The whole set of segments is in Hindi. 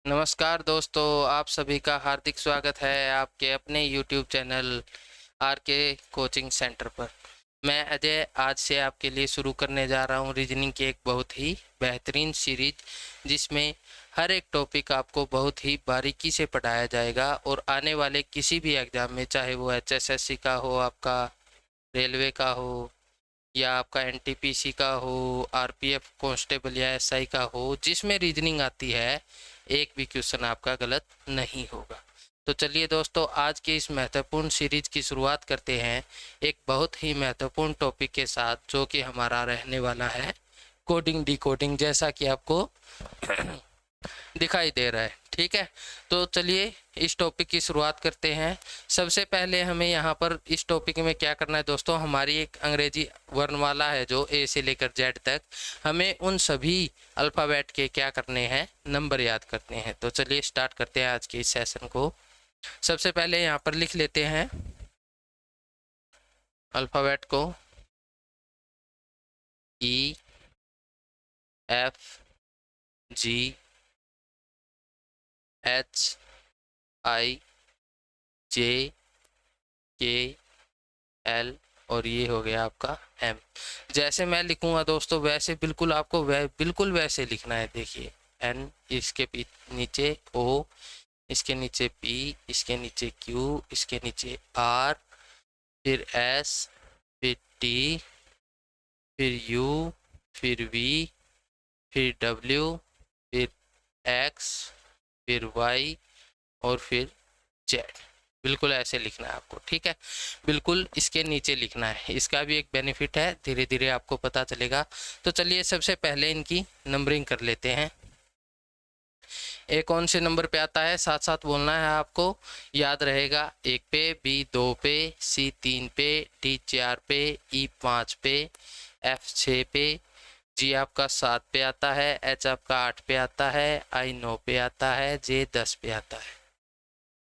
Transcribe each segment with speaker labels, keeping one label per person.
Speaker 1: नमस्कार दोस्तों, आप सभी का हार्दिक स्वागत है आपके अपने YouTube चैनल आर के कोचिंग सेंटर पर। मैं अजय आज से आपके लिए शुरू करने जा रहा हूं रीजनिंग की एक बहुत ही बेहतरीन सीरीज, जिसमें हर एक टॉपिक आपको बहुत ही बारीकी से पढ़ाया जाएगा और आने वाले किसी भी एग्ज़ाम में, चाहे वो HSSC का हो, आपका रेलवे का हो, या आपका NTPC का हो, RPF कांस्टेबल या SI का हो, जिसमें रीजनिंग आती है, एक भी क्वेश्चन आपका गलत नहीं होगा। तो चलिए दोस्तों, आज की इस महत्वपूर्ण सीरीज की शुरुआत करते हैं एक बहुत ही महत्वपूर्ण टॉपिक के साथ, जो कि हमारा रहने वाला है कोडिंग डिकोडिंग, जैसा कि आपको दिखाई दे रहा है। ठीक है, तो चलिए इस टॉपिक की शुरुआत करते हैं। सबसे पहले हमें यहाँ पर इस टॉपिक में क्या करना है दोस्तों, हमारी एक अंग्रेजी वर्णमाला है जो A से लेकर Z तक, हमें उन सभी अल्फ़ाबेट के क्या करने हैं, नंबर याद करने हैं। तो चलिए स्टार्ट करते हैं आज के इस सेशन को। सबसे पहले यहाँ पर लिख लेते हैं अल्फ़ाबेट को E F G H I J K L और ये हो गया आपका M। जैसे मैं लिखूंगा दोस्तों, वैसे बिल्कुल आपको बिल्कुल वैसे लिखना है। देखिए N, इसके नीचे O, इसके नीचे P, इसके नीचे Q, इसके नीचे R, फिर S, फिर T, फिर U, फिर V, फिर W, फिर X, फिर Y और फिर Z। बिल्कुल ऐसे लिखना है आपको। ठीक है, बिल्कुल इसके नीचे लिखना है। इसका भी एक बेनिफिट है, धीरे धीरे आपको पता चलेगा। तो चलिए सबसे पहले इनकी नंबरिंग कर लेते हैं। ए कौन से नंबर पे आता है, साथ साथ बोलना है आपको, याद रहेगा। 1 पे, B 2 पे, C 3 पे, D 4 पे, E 5 पे, F 6 पे, G आपका 7 पे आता है, H आपका 8 पे आता है, I 9 पे आता है, J 10 पे आता है,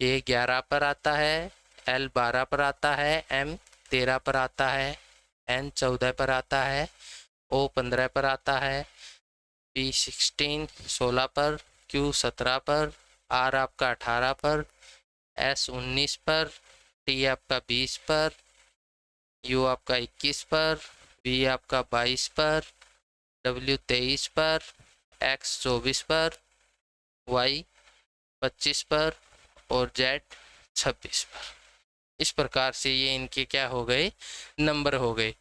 Speaker 1: A 11 पर आता है, L 12 पर आता है, M 13 पर आता है, N 14 पर आता है, O 15 पर आता है, P 16 पर, Q 17 पर, R आपका 18 पर, S 19 पर, T आपका 20 पर, U आपका 21 पर, V आपका 22 पर, W 23 पर, X 24 पर, Y 25 पर और Z 26 पर। इस प्रकार से ये इनके क्या हो गए, नंबर हो गए।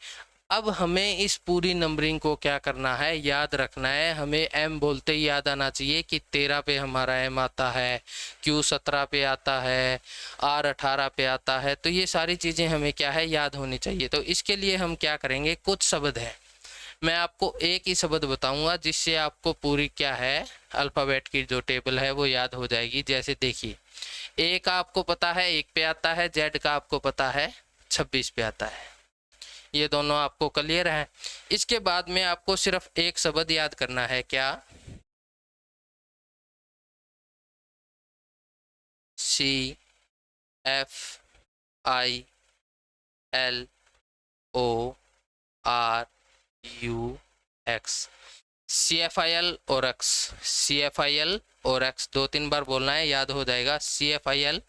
Speaker 1: अब हमें इस पूरी नंबरिंग को क्या करना है, याद रखना है। हमें M बोलते ही याद आना चाहिए कि 13 पे हमारा M आता है, Q 17 पे आता है, R 18 पे आता है। तो ये सारी चीज़ें हमें क्या है, याद होनी चाहिए। तो इसके लिए हम क्या करेंगे, कुछ शब्द हैं, मैं आपको एक ही शब्द बताऊंगा, जिससे आपको पूरी क्या है, अल्फ़ाबेट की जो टेबल है वो याद हो जाएगी। जैसे देखिए, A का आपको पता है 1 पे आता है, Z का आपको पता है 26 पे आता है। ये दोनों आपको क्लियर है। इसके बाद में आपको सिर्फ एक शब्द याद करना है, क्या, CFILORUX, CFIL और X, CFIL और X 2-3 बार बोलना है, याद हो जाएगा। CFIL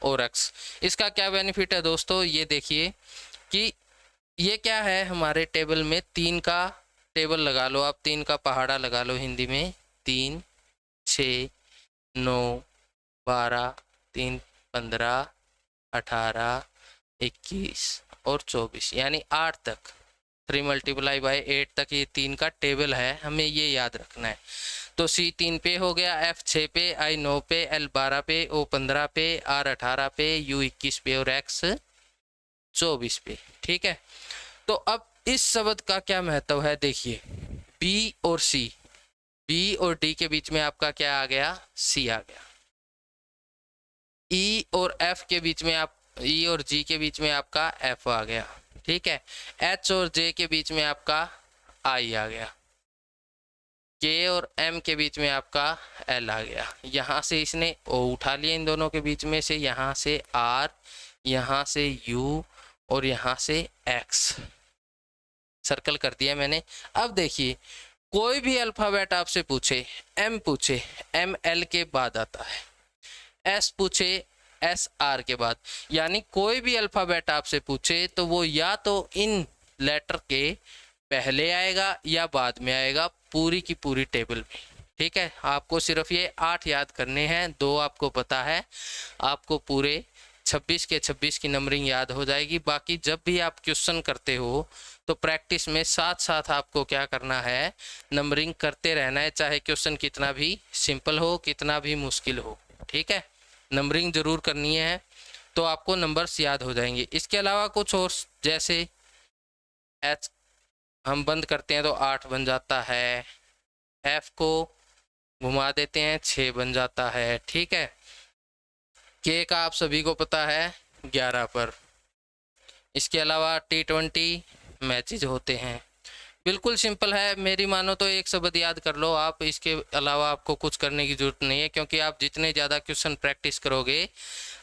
Speaker 1: और X, इसका क्या बेनिफिट है दोस्तों, ये देखिए कि ये क्या है, हमारे टेबल में 3 का टेबल लगा लो आप, 3 का पहाड़ा लगा लो हिंदी में। 3 6 9 12, 3 15 18 21 और 24, यानी 8 तक, 3 × 8 तक ये 3 का टेबल है, हमें ये याद रखना है। तो C 3 पे हो गया, F 6 पे, I 9 पे, L 12 पे, O 15 पे, R 18 पे, U 21 पे और X 24 पे। ठीक है, तो अब इस शब्द का क्या महत्व है, देखिए B और C, B और D के बीच में आपका क्या आ गया, C आ गया। E और F के बीच में आप, E और G के बीच में आपका F आ गया। ठीक है, H और J के बीच में आपका I आ गया। K और M के बीच में आपका L आ गया। यहाँ से इसने O उठा लिया इन दोनों के बीच में से, यहाँ से R, यहाँ से U और यहाँ से X, सर्कल कर दिया मैंने। अब देखिए कोई भी अल्फ़ाबेट आपसे पूछे, एम पूछे, एम एल के बाद आता है, एस पूछे, एस आर के बाद, यानी कोई भी अल्फ़ाबेट आपसे पूछे तो वो या तो इन लेटर के पहले आएगा या बाद में आएगा, पूरी की पूरी टेबल में। ठीक है, आपको सिर्फ ये 8 याद करने हैं, 2 आपको पता है, आपको पूरे 26 के 26 की नंबरिंग याद हो जाएगी। बाकी जब भी आप क्वेश्चन करते हो तो प्रैक्टिस में साथ साथ आपको क्या करना है, नंबरिंग करते रहना है, चाहे क्वेश्चन कितना भी सिंपल हो, कितना भी मुश्किल हो। ठीक है, नंबरिंग जरूर करनी है तो आपको नंबर्स याद हो जाएंगे। इसके अलावा कुछ और, जैसे एच हम बंद करते हैं तो 8 बन जाता है, एफ को घुमा देते हैं 6 बन जाता है। ठीक है, के का आप सभी को पता है 11 पर। इसके अलावा T20 मैचेज होते हैं, बिल्कुल सिंपल है, मेरी मानो तो एक शब्द याद कर लो आप, इसके अलावा आपको कुछ करने की ज़रूरत नहीं है, क्योंकि आप जितने ज़्यादा क्वेश्चन प्रैक्टिस करोगे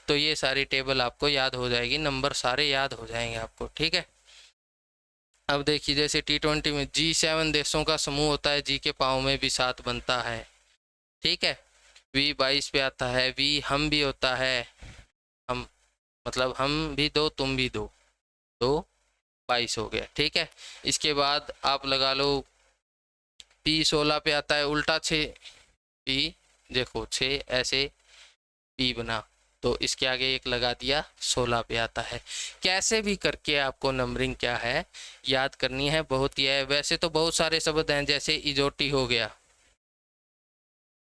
Speaker 1: तो ये सारी टेबल आपको याद हो जाएगी, नंबर सारे याद हो जाएंगे आपको। ठीक है, अब देखिए जैसे T20 में G7 देशों का समूह होता है, जी के पाँव में भी 7 बनता है। ठीक है, V22 पे आता है, वी हम भी होता है, हम मतलब हम भी 2 तुम भी 2, 2 22 हो गया। ठीक है, इसके बाद आप लगा लो P16 पे आता है उल्टा 6, P देखो 6 ऐसे P बना, तो इसके आगे एक लगा दिया, 16 पे आता है। कैसे भी करके आपको नंबरिंग क्या है याद करनी है, बहुत ही है। वैसे तो बहुत सारे शब्द हैं, जैसे इजोटी हो गया,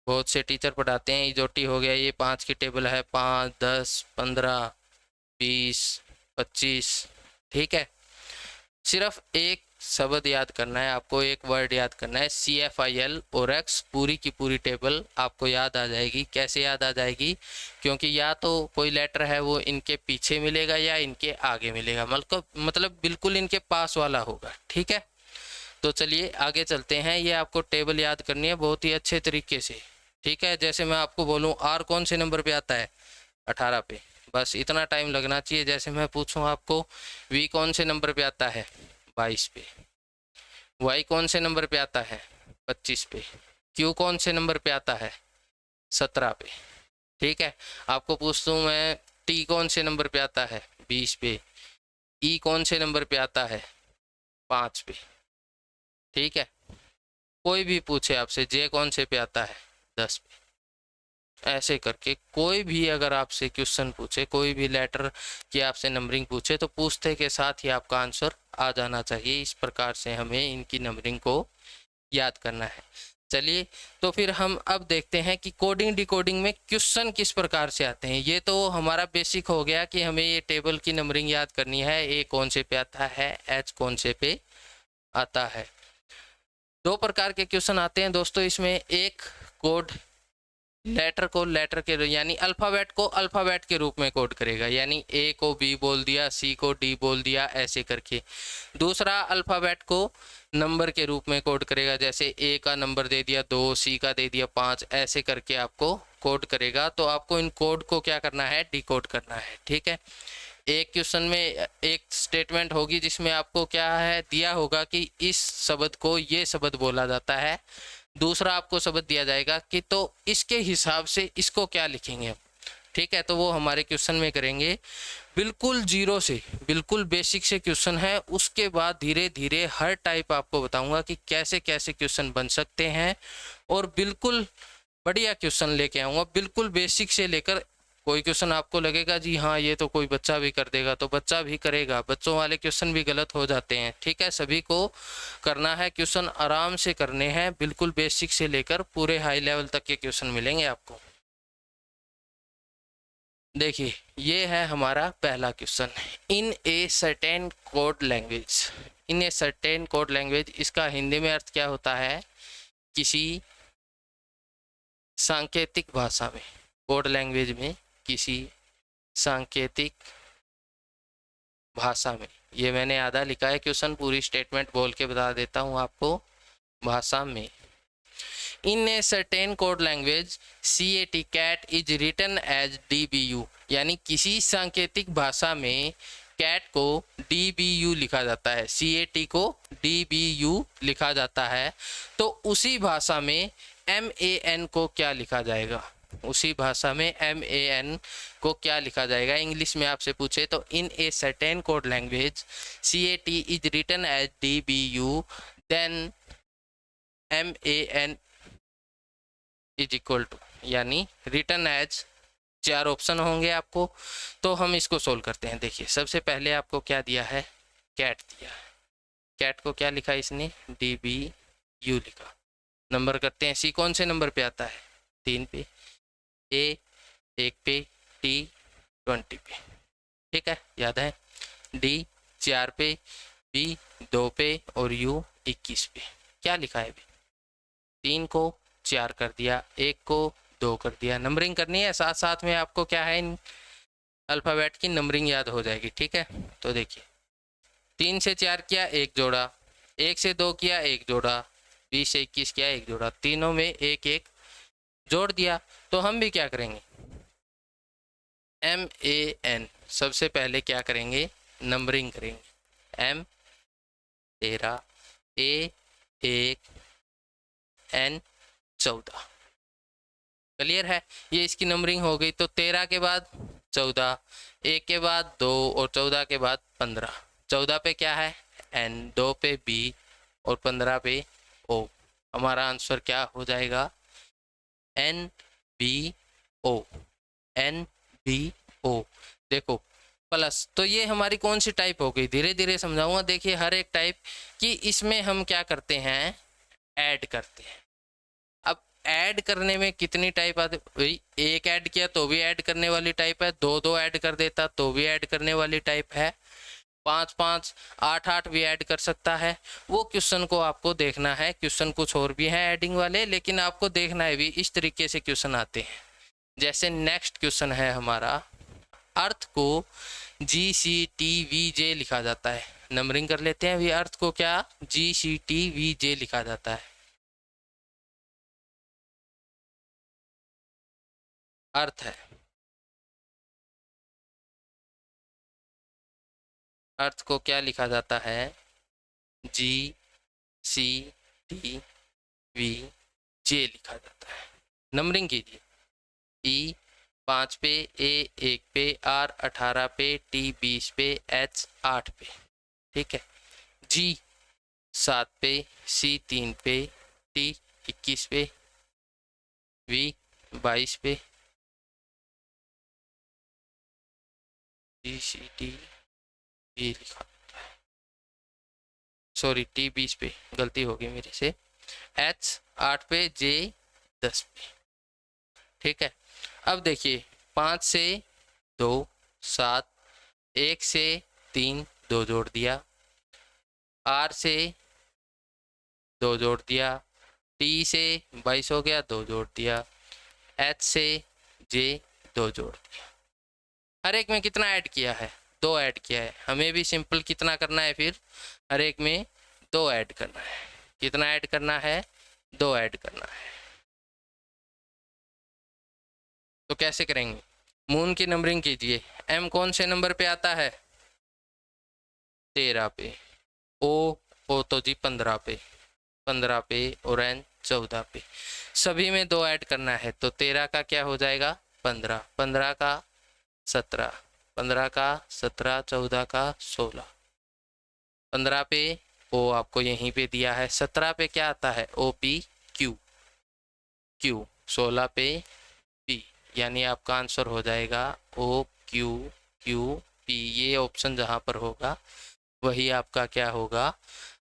Speaker 1: बहुत से टीचर पढ़ाते हैं, इजोटी हो गया, ये 5 की टेबल है, 5, 10, 15, 20, 25। ठीक है, सिर्फ एक शब्द याद करना है आपको, एक वर्ड याद करना है, CFIL और X, पूरी की पूरी टेबल आपको याद आ जाएगी। कैसे याद आ जाएगी, क्योंकि या तो कोई लेटर है वो इनके पीछे मिलेगा या इनके आगे मिलेगा, मतलब बिल्कुल इनके पास वाला होगा। ठीक है, तो चलिए आगे चलते हैं, ये आपको टेबल याद करनी है बहुत ही अच्छे तरीके से। ठीक है, जैसे मैं आपको बोलूँ R कौन से नंबर पे आता है, 18 पे, बस इतना टाइम लगना चाहिए। जैसे मैं पूछूं आपको V कौन से नंबर पे आता है, 22 पे, Y कौन से नंबर पे आता है, 25 पे, Q कौन से नंबर पे आता है, 17 पे। ठीक है, आपको पूछता हूँ मैं T कौन से नंबर पे आता है, 20 पे, E कौन से नंबर पे आता है, 5 पे। ठीक है, कोई भी पूछे आपसे J कौन से पे आता है, 10 पे। ऐसे करके कोई भी अगर आपसे क्वेश्चन पूछे, कोई भी लेटर की आपसे नंबरिंग पूछे, तो पूछते के साथ ही आपका आंसर आ जाना चाहिए। इस प्रकार से हमें इनकी नंबरिंग को याद करना है। चलिए, तो फिर हम अब देखते हैं कि कोडिंग डिकोडिंग में क्वेश्चन किस प्रकार से आते हैं। ये तो हमारा बेसिक हो गया कि हमें ये टेबल की नंबरिंग याद करनी है, ए कौन से पे आता है, एच कौन से पे आता है। 2 प्रकार के क्वेश्चन आते हैं दोस्तों इसमें, एक कोड लेटर को लेटर के यानी अल्फ़ाबेट को अल्फ़ाबेट के रूप में कोड करेगा, यानी ए को बी बोल दिया, सी को डी बोल दिया, ऐसे करके। दूसरा अल्फ़ाबेट को नंबर के रूप में कोड करेगा, जैसे ए का नंबर दे दिया 2, सी का दे दिया 5, ऐसे करके आपको कोड करेगा। तो आपको इन कोड को क्या करना है, डिकोड करना है। ठीक है, एक क्वेश्चन में एक स्टेटमेंट होगी जिसमें आपको क्या है दिया होगा कि इस शब्द को ये शब्द बोला जाता है, दूसरा आपको शब्द दिया जाएगा कि तो इसके हिसाब से इसको क्या लिखेंगे हम। ठीक है, तो वो हमारे क्वेश्चन में करेंगे, बिल्कुल जीरो से, बिल्कुल बेसिक से क्वेश्चन है, उसके बाद धीरे धीरे हर टाइप आपको बताऊंगा कि कैसे कैसे क्वेश्चन बन सकते हैं, और बिल्कुल बढ़िया क्वेश्चन लेके आऊँगा, बिल्कुल बेसिक से लेकर। कोई क्वेश्चन आपको लगेगा जी हाँ ये तो कोई बच्चा भी कर देगा, तो बच्चा भी करेगा, बच्चों वाले क्वेश्चन भी गलत हो जाते हैं। ठीक है, सभी को करना है, क्वेश्चन आराम से करने हैं, बिल्कुल बेसिक से लेकर पूरे हाई लेवल तक के क्वेश्चन मिलेंगे आपको। देखिए, ये है हमारा पहला question, in a certain code language. In a certain code language, इसका हिंदी में अर्थ क्या होता है, किसी सांकेतिक भाषा में, कोड लैंग्वेज में किसी सांकेतिक भाषा में। ये मैंने आधा लिखा है क्वेश्चन, पूरी स्टेटमेंट बोल के बता देता हूँ आपको। भाषा में, in a certain code language CAT is written as DBU, यानी किसी सांकेतिक भाषा में कैट को DBU लिखा जाता है, CAT को DBU लिखा जाता है, तो उसी भाषा में MAN को क्या लिखा जाएगा? उसी भाषा में MAN को क्या लिखा जाएगा? इंग्लिश में आपसे पूछे तो in a certain code language CAT is written as DBU then MAN is equal to, यानी रिटन एज, 4 ऑप्शन होंगे आपको, तो हम इसको सोल्व करते हैं। देखिए सबसे पहले आपको क्या दिया है? कैट दिया है। कैट को क्या लिखा इसने? DBU लिखा। नंबर करते हैं, सी कौन से नंबर पे आता है? 3 पे, ए 1 पे, टी 20 पे, ठीक है, याद है। डी 4 पे, बी 2 पे और यू 21 पे। क्या लिखा है अभी? 3 को 4 कर दिया, 1 को 2 कर दिया। नंबरिंग करनी है, साथ साथ में आपको क्या है, अल्फ़ाबेट की नंबरिंग याद हो जाएगी, ठीक है। तो देखिए 3 से 4 किया 1 जोड़ा, 1 से 2 किया 1 जोड़ा, 20 से 21 किया 1 जोड़ा, तीनों में 1 1 जोड़ दिया। तो हम भी क्या करेंगे? MAN सबसे पहले क्या करेंगे? नंबरिंग करेंगे। M 13, A 1, N 14। क्लियर है? ये इसकी नंबरिंग हो गई। तो 13 के बाद 14, 1 के बाद 2 और 14 के बाद 15। 14 पे क्या है? N, 2 पे B और 15 पे O। हमारा आंसर क्या हो जाएगा? NBO। NBO देखो प्लस। तो ये हमारी कौन सी टाइप हो गई? धीरे धीरे समझाऊंगा। देखिए हर एक टाइप कि इसमें हम क्या करते हैं? ऐड करते हैं। अब ऐड करने में कितनी टाइप आती? भाई 1 ऐड किया तो भी ऐड करने वाली टाइप है, 2 2 ऐड कर देता तो भी ऐड करने वाली टाइप है, 5 5 8 8 भी ऐड कर सकता है। वो क्वेश्चन को आपको देखना है। क्वेश्चन कुछ और भी हैं ऐडिंग वाले, लेकिन आपको देखना है भी इस तरीके से क्वेश्चन आते हैं। जैसे नेक्स्ट क्वेश्चन है हमारा, अर्थ को GCTVJ लिखा जाता है। नंबरिंग कर लेते हैं। अभी अर्थ को क्या GCTVJ लिखा जाता है? अर्थ है, अर्थ को क्या लिखा जाता है? GCTVJ लिखा जाता है। नंबरिंग कीजिए। E 5 पे, A 1 पे, R 18 पे, T 20 पे, H 8 पे, ठीक है। G 7 पे, C 3 पे, T 21 पे, V 22 पे, GCT ये लिखा, सॉरी T 20 पे, गलती होगी मेरे से। H 8 पे, J 10 पे, ठीक है। अब देखिए 5 से 2 7, 1 से 3 2 जोड़ दिया, R से 2 जोड़ दिया, T से 22 हो गया 2 जोड़ दिया, H से J 2 जोड़ दिया। हर एक में कितना ऐड किया है? 2 ऐड किया है। हमें भी सिंपल कितना करना है फिर? हर एक में 2 ऐड करना है। कितना ऐड करना है? 2 ऐड करना है। तो कैसे करेंगे? मून की नंबरिंग कीजिए। M कौन से नंबर पे आता है? 13 पे। O तो जी 15 पे, 15 पे और N 14 पे। सभी में 2 ऐड करना है। तो 13 का क्या हो जाएगा? 15, 15 का 17, 15 का 17, 14 का 16, 15 पे O आपको यहीं पे दिया है, 17 पे क्या आता है? OPQ, Q 16 पे P, यानी आपका आंसर हो जाएगा OQQP। ये ऑप्शन जहाँ पर होगा वही आपका क्या होगा?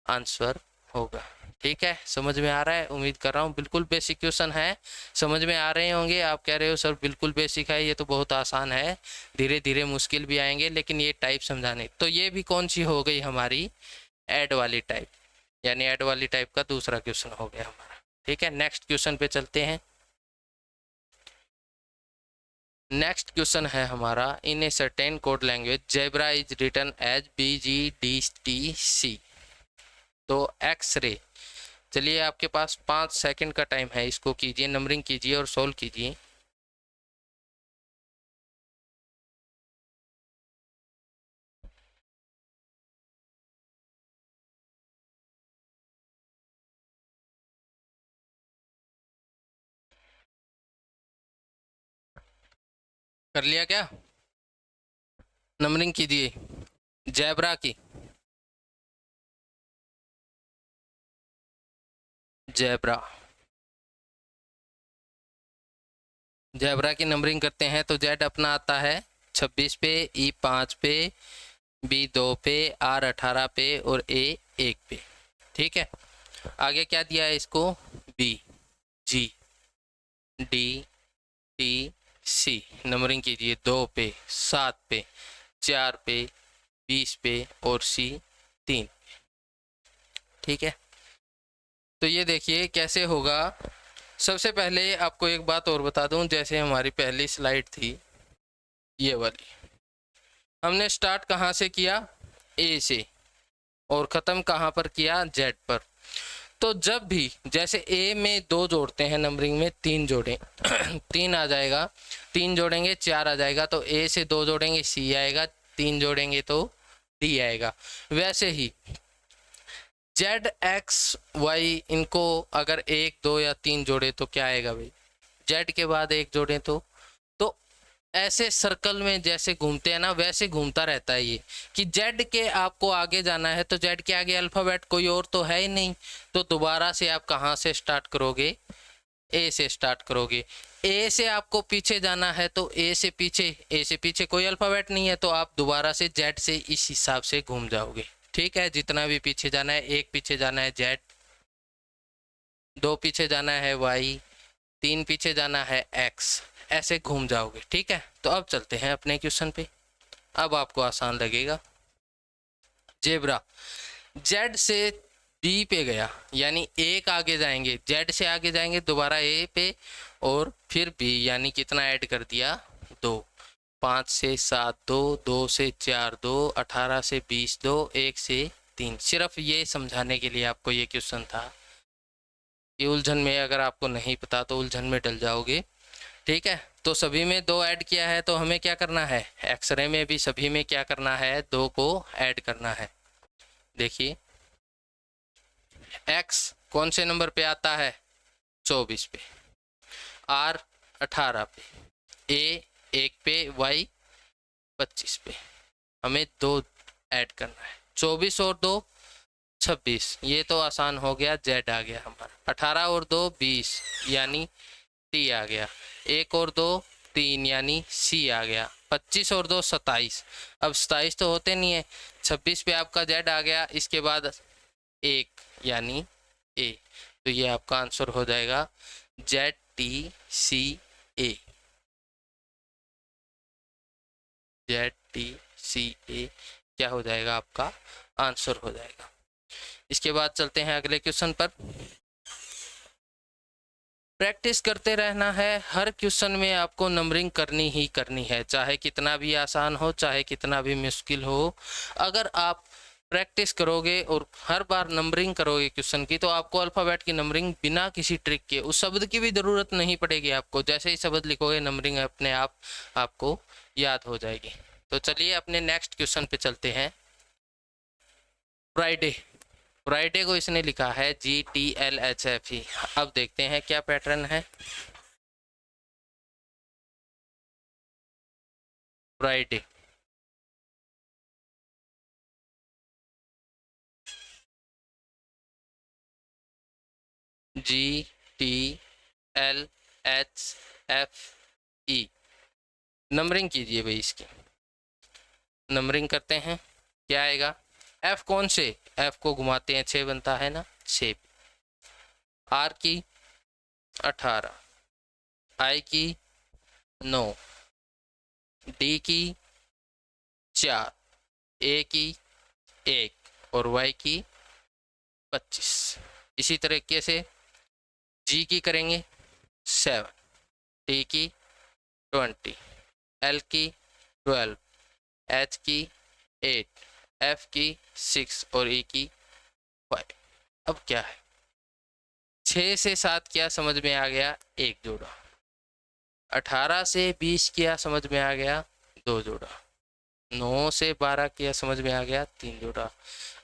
Speaker 1: आंसर होगा। ठीक है, समझ में आ रहा है? उम्मीद कर रहा हूँ बिल्कुल बेसिक क्वेश्चन है, समझ में आ रहे होंगे। आप कह रहे हो सर बिल्कुल बेसिक है, ये तो बहुत आसान है, धीरे धीरे मुश्किल भी आएंगे, लेकिन ये टाइप समझाने। तो ये भी कौन सी हो गई हमारी? ऐड वाली टाइप, यानी ऐड वाली टाइप का दूसरा क्वेश्चन हो गया हमारा। ठीक है, नेक्स्ट क्वेश्चन पे चलते हैं। नेक्स्ट क्वेश्चन है हमारा, in a certain code language zebra is written as BGDTC। तो एक्स-रे, चलिए आपके पास 5 सेकंड का टाइम है, इसको कीजिए, नंबरिंग कीजिए और सोल्व कीजिए। कर लिया क्या? नंबरिंग कीजिए जैबरा की। जैबरा जैबरा की नंबरिंग करते हैं तो जेड अपना आता है 26 पे, ई 5 पे, बी 2 पे, आर 18 पे और ए 1 पे। ठीक है, आगे क्या दिया है इसको? बी, जी, डी, टी, सी। नंबरिंग कीजिए 2 पे, 7 पे, 4 पे, 20 पे और सी 3। ठीक है, तो ये देखिए कैसे होगा। सबसे पहले आपको एक बात और बता दूं, जैसे हमारी पहली स्लाइड थी ये वाली, हमने स्टार्ट कहाँ से किया? ए से, और ख़त्म कहाँ पर किया? जेड पर। तो जब भी जैसे ए में 2 जोड़ते हैं, नंबरिंग में 3 जोड़ें 3 आ जाएगा, 3 जोड़ेंगे 4 आ जाएगा, तो ए से 2 जोड़ेंगे सी आएगा, 3 जोड़ेंगे तो डी आएगा। वैसे ही जेड एक्स वाई, इनको अगर 1 2 या 3 जोड़े तो क्या आएगा भाई? जेड के बाद 1 जोड़े तो ऐसे सर्कल में जैसे घूमते हैं ना, वैसे घूमता रहता है ये, कि जेड के आपको आगे जाना है तो जेड के आगे अल्फ़ाबेट कोई और तो है ही नहीं, तो दोबारा से आप कहाँ से स्टार्ट करोगे? ए से स्टार्ट करोगे। ए से आपको पीछे जाना है तो ए से पीछे कोई अल्फ़ाबेट नहीं है, तो आप दोबारा से जेड से इस हिसाब से घूम जाओगे। ठीक है, जितना भी पीछे जाना है, 1 पीछे जाना है जेड, 2 पीछे जाना है वाई, 3 पीछे जाना है एक्स, ऐसे घूम जाओगे। ठीक है, तो अब चलते हैं अपने क्वेश्चन पे, अब आपको आसान लगेगा। जेब्रा जेड से बी पे गया, यानी 1 आगे जाएंगे, जेड से आगे जाएंगे दोबारा ए पे और फिर बी, यानी कितना ऐड कर दिया? 2। 5 से 7 2, 2 से 4 2, 18 से 20 2, 1 से 3। सिर्फ ये समझाने के लिए आपको ये क्वेश्चन था कि उलझन में अगर आपको नहीं पता तो उलझन में डल जाओगे। ठीक है, तो सभी में 2 ऐड किया है, तो हमें क्या करना है? एक्सरे में भी सभी में क्या करना है? 2 को ऐड करना है। देखिए एक्स कौन से नंबर पे आता है? 24 पे, आर 18 पे, ए 1 पे, वाई 25 पे। हमें 2 ऐड करना है, 24 और 2 26। ये तो आसान हो गया, जेड आ गया हमारा। 18 और 2 20, यानी टी आ गया। 1 और 2 3, यानी सी आ गया। 25 और 2 27। अब 27 तो होते नहीं है, 26 पे आपका जेड आ गया, इसके बाद 1 यानी ए, तो ये आपका आंसर हो जाएगा जेड टी सी ए। जेड टी सी ए क्या हो जाएगा? आपका आंसर हो जाएगा। इसके बाद चलते हैं अगले क्वेश्चन पर। प्रैक्टिस करते रहना है, हर क्वेश्चन में आपको नंबरिंग करनी ही करनी है, चाहे कितना भी आसान हो, चाहे कितना भी मुश्किल हो। अगर आप प्रैक्टिस करोगे और हर बार नंबरिंग करोगे क्वेश्चन की, तो आपको अल्फ़ाबेट की नंबरिंग बिना किसी ट्रिक के, उस शब्द की भी ज़रूरत नहीं पड़ेगी आपको, जैसे ही शब्द लिखोगे नंबरिंग अपने आप आपको याद हो जाएगी। तो चलिए अपने नेक्स्ट क्वेश्चन पे चलते हैं। फ्राइडे, फ्राइडे को इसने लिखा है GTLHFE। अब देखते हैं क्या पैटर्न है। Friday GTLHFE। नंबरिंग कीजिए भाई इसकी, नंबरिंग करते हैं, क्या आएगा? एफ कौन से? एफ को घुमाते हैं 6 बनता है ना, 6। आर की 18, आई की 9, डी की 4, ए की 1 और वाई की 25। इसी तरीके से जी की करेंगे 7, टी की 20, एल की 12, एच की 8, एफ की 6 और ई की 5। अब क्या है? 6 से 7 क्या समझ में आ गया? 1 जोड़ा। 18 से 20 किया समझ में आ गया? 2 जोड़ा। 9 से 12 किया समझ में आ गया? 3 जोड़ा।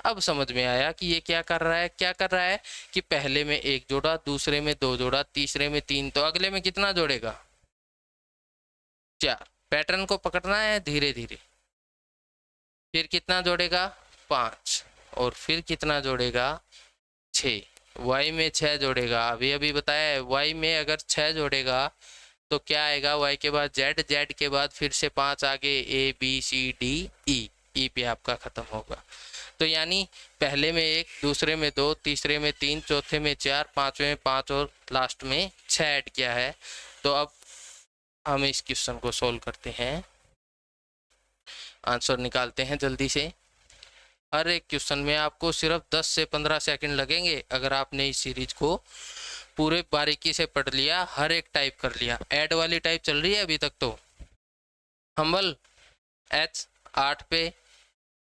Speaker 1: अब समझ में आया कि ये क्या कर रहा है? क्या कर रहा है कि पहले में 1 जोड़ा, दूसरे में 2 जोड़ा, तीसरे में 3, तो अगले में कितना जोड़ेगा? 4। पैटर्न को पकड़ना है धीरे धीरे। फिर कितना जोड़ेगा 5 और फिर कितना जोड़ेगा 6। y में 6 जोड़ेगा, अभी अभी बताया है y में अगर 6 जोड़ेगा तो क्या आएगा, y के बाद z, z के बाद फिर से 5 आगे a b c d e, e पे आपका खत्म होगा। तो यानी पहले में 1, दूसरे में 2, तीसरे में 3, चौथे में 4, पांचवें में 5 और लास्ट में 6 ऐड किया है। तो अब हम इस क्वेश्चन को सोल्व करते हैं, आंसर निकालते हैं जल्दी से। हर एक क्वेश्चन में आपको सिर्फ 10 से 15 सेकंड लगेंगे अगर आपने इस सीरीज को पूरे बारीकी से पढ़ लिया, हर एक टाइप कर लिया। ऐड वाली टाइप चल रही है अभी तक तो। हम्बल H 8 पे,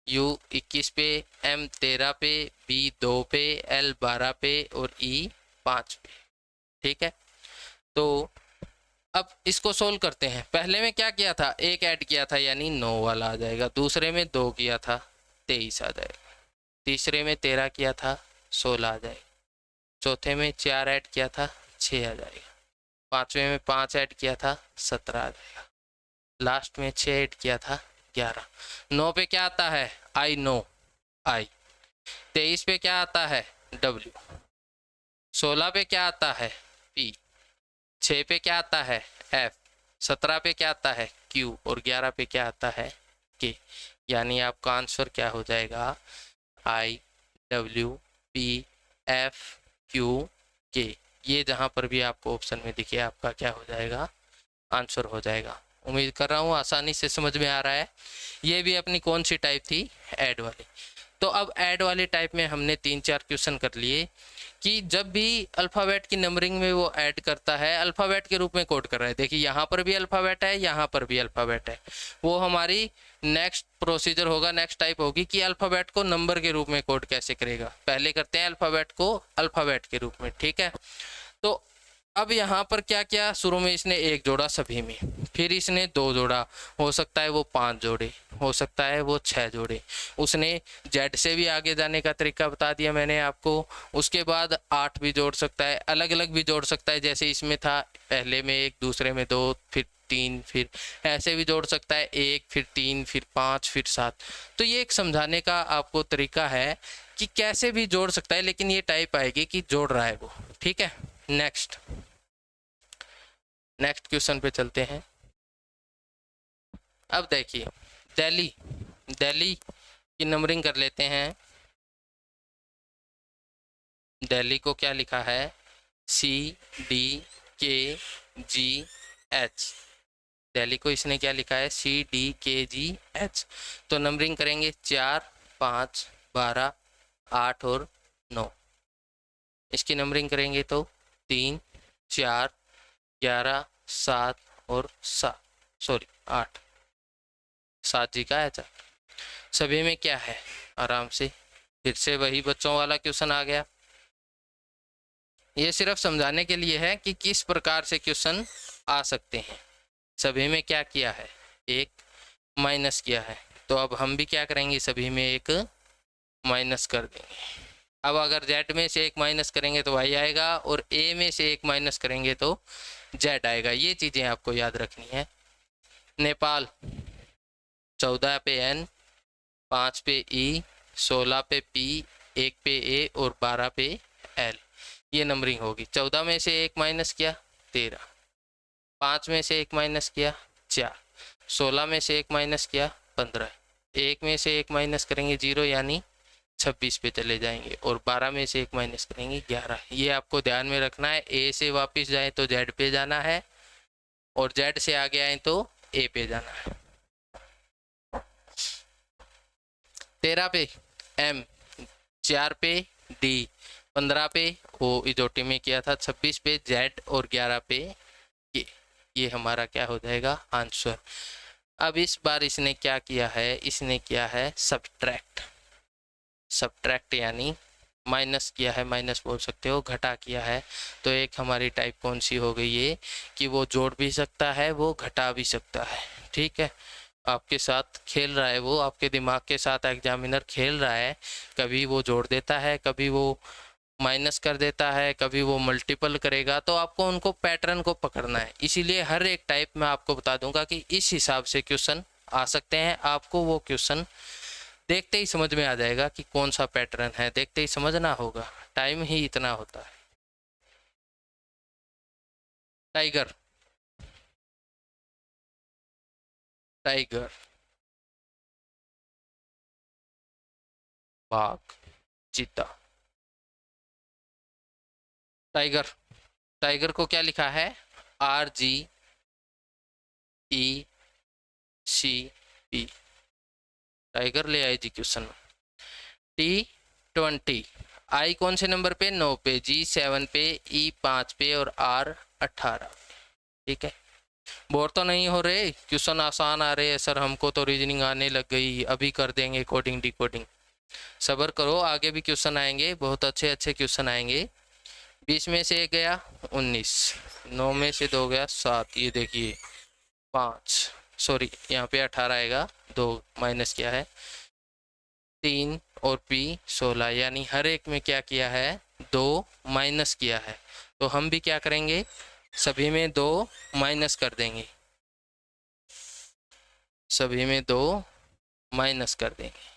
Speaker 1: U 21 पे, M 13 पे, B 2 पे, L 12 पे और E 5 पे। ठीक है, तो अब इसको सोल्व करते हैं। पहले में क्या किया था, 1 ऐड किया था यानी 9 वाला आ जाएगा। दूसरे में 2 किया था 23 आ जाएगा। तीसरे में 13 किया था 16 आ जाएगा। चौथे में 4 ऐड किया था 6 आ जाएगा। पांचवें में 5 ऐड किया था 17 आ जाएगा। लास्ट में 6 ऐड किया था 11। 9 पे क्या आता है, आई नो, आई। 23 पे क्या आता है, W। 16 पे क्या आता है, P। 6 पे क्या आता है, F। 17 पे क्या आता है, Q और 11 पे क्या आता है, K। यानी आपका आंसर क्या हो जाएगा, I W P F Q K। ये जहाँ पर भी आपको ऑप्शन में दिखे आपका क्या हो जाएगा, आंसर हो जाएगा। उम्मीद कर रहा हूँ आसानी से समझ में आ रहा है। ये भी अपनी कौन सी टाइप थी, ऐड वाली। तो अब ऐड वाली टाइप में हमने 3-4 क्वेश्चन कर लिए कि जब भी अल्फ़ाबेट की नंबरिंग में वो ऐड करता है, अल्फ़ाबेट के रूप में कोड कर रहा है। देखिए यहाँ पर भी अल्फ़ाबेट है, यहाँ पर भी अल्फ़ाबेट है। वो हमारी नेक्स्ट प्रोसीजर होगा, नेक्स्ट टाइप होगी कि अल्फ़ाबेट को नंबर के रूप में कोड कैसे करेगा। पहले करते हैं अल्फ़ाबेट को अल्फ़ाबेट के रूप में, ठीक है। तो अब यहाँ पर क्या किया, शुरू में इसने 1 जोड़ा सभी में, फिर इसने 2 जोड़ा, हो सकता है वो 5 जोड़े, हो सकता है वो 6 जोड़े। उसने जेड से भी आगे जाने का तरीका बता दिया मैंने आपको। उसके बाद 8 भी जोड़ सकता है, अलग अलग भी जोड़ सकता है। जैसे इसमें था पहले में 1, दूसरे में 2, फिर 3, फिर ऐसे भी जोड़ सकता है, 1 फिर 3 फिर 5 फिर 7। तो ये एक समझाने का आपको तरीका है कि कैसे भी जोड़ सकता है, लेकिन ये टाइप आएगी कि जोड़ रहा है वो, ठीक है। नेक्स्ट क्वेश्चन पे चलते हैं। अब देखिए दिल्ली की नंबरिंग कर लेते हैं। दिल्ली को क्या लिखा है, CDKGH। दिल्ली को इसने क्या लिखा है, CDKGH। तो नंबरिंग करेंगे 4, 5, 12, 8 और 9। इसकी नंबरिंग करेंगे तो 3, 4, 11, 7 और 7, सॉरी 8। 7 जी का है। सभी में क्या है, आराम से फिर से वही बच्चों वाला क्वेश्चन आ गया। ये सिर्फ समझाने के लिए है कि किस प्रकार से क्वेश्चन आ सकते हैं। सभी में क्या किया है, 1 माइनस किया है। तो अब हम भी क्या करेंगे, सभी में 1 माइनस कर देंगे। अब अगर Z में से 1 माइनस करेंगे तो Y आएगा, और A में से 1 माइनस करेंगे तो Z आएगा। ये चीज़ें आपको याद रखनी है। नेपाल 14 पे N, 5 पे E, 16 पे P, 1 पे A और 12 पे L। ये नंबरिंग होगी। 14 में से 1 माइनस किया 13, 5 में से 1 माइनस किया 4, 16 में से 1 माइनस किया 15, 1 में से 1 माइनस करेंगे 0 यानी 26 पे चले जाएंगे, और 12 में से 1 माइनस करेंगे 11। ये आपको ध्यान में रखना है। A से वापस जाए तो Z पे जाना है, और Z से आगे आए तो A पे जाना है। 13 पे M, 4 पे D, 15 पे O इजोटी में किया था, 26 पे Z और 11 पे K। ये हमारा क्या हो जाएगा, आंसर। अब इस बार इसने क्या किया है, इसने किया है सब्ट्रैक्ट यानी माइनस किया है, माइनस बोल सकते हो, घटा किया है। तो एक हमारी टाइप कौन सी हो गई है कि वो जोड़ भी सकता है, वो घटा भी सकता है, ठीक है। आपके साथ खेल रहा है, वो आपके दिमाग के साथ एग्जामिनर खेल रहा है। कभी वो जोड़ देता है, कभी वो माइनस कर देता है, कभी वो मल्टीपल करेगा, तो आपको उनको पैटर्न को पकड़ना है। इसीलिए हर एक टाइप मैं आपको बता दूंगा कि इस हिसाब से क्वेश्चन आ सकते हैं। आपको वो क्वेश्चन देखते ही समझ में आ जाएगा कि कौन सा पैटर्न है, देखते ही समझना होगा, टाइम ही इतना होता है। टाइगर, टाइगर, बाघ, चीता। टाइगर, टाइगर को क्या लिखा है? RGECP। टाइगर ले आई जी क्वेश्चन। T20, आई कौन से नंबर पे? 9 पे, G7 पे, E 5 पे और R 18। ठीक है, बोर तो नहीं हो रहे? क्वेश्चन आसान आ रहे हैं सर, हमको तो रीजनिंग आने लग गई, अभी कर देंगे कोडिंग डिकोडिंग। सब्र करो, आगे भी क्वेश्चन आएंगे, बहुत अच्छे अच्छे क्वेश्चन आएंगे। 20 में से 1 गया 19, 9 में से 2 गया 7, ये देखिए 5, सॉरी यहाँ पे 18 आएगा, 2 माइनस किया है, 3 और P 16, यानी हर एक में क्या किया है? 2 माइनस किया है। तो हम भी क्या करेंगे? सभी में 2 माइनस कर देंगे, सभी में 2 माइनस कर देंगे।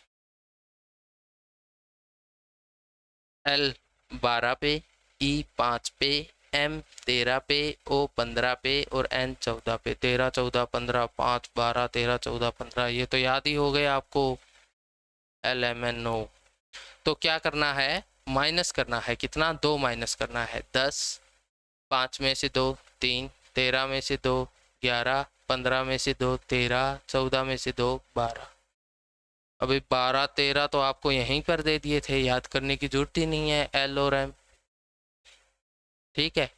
Speaker 1: L 12 पे, E 5 पे, M 13 पे, O 15 पे और N 14 पे। 13 14 15, 5 12 13 14 15, ये तो याद ही हो गया आपको। LMNO। तो क्या करना है? माइनस करना है, कितना? 2 माइनस करना है। 10, 5 में से 2 3, 13 में से 2 11, 15 में से 2 13, 14 में से 2 12। अभी 12 13 तो आपको यहीं पर दे दिए थे, याद करने की जरूरत ही नहीं है L और M। ठीक है,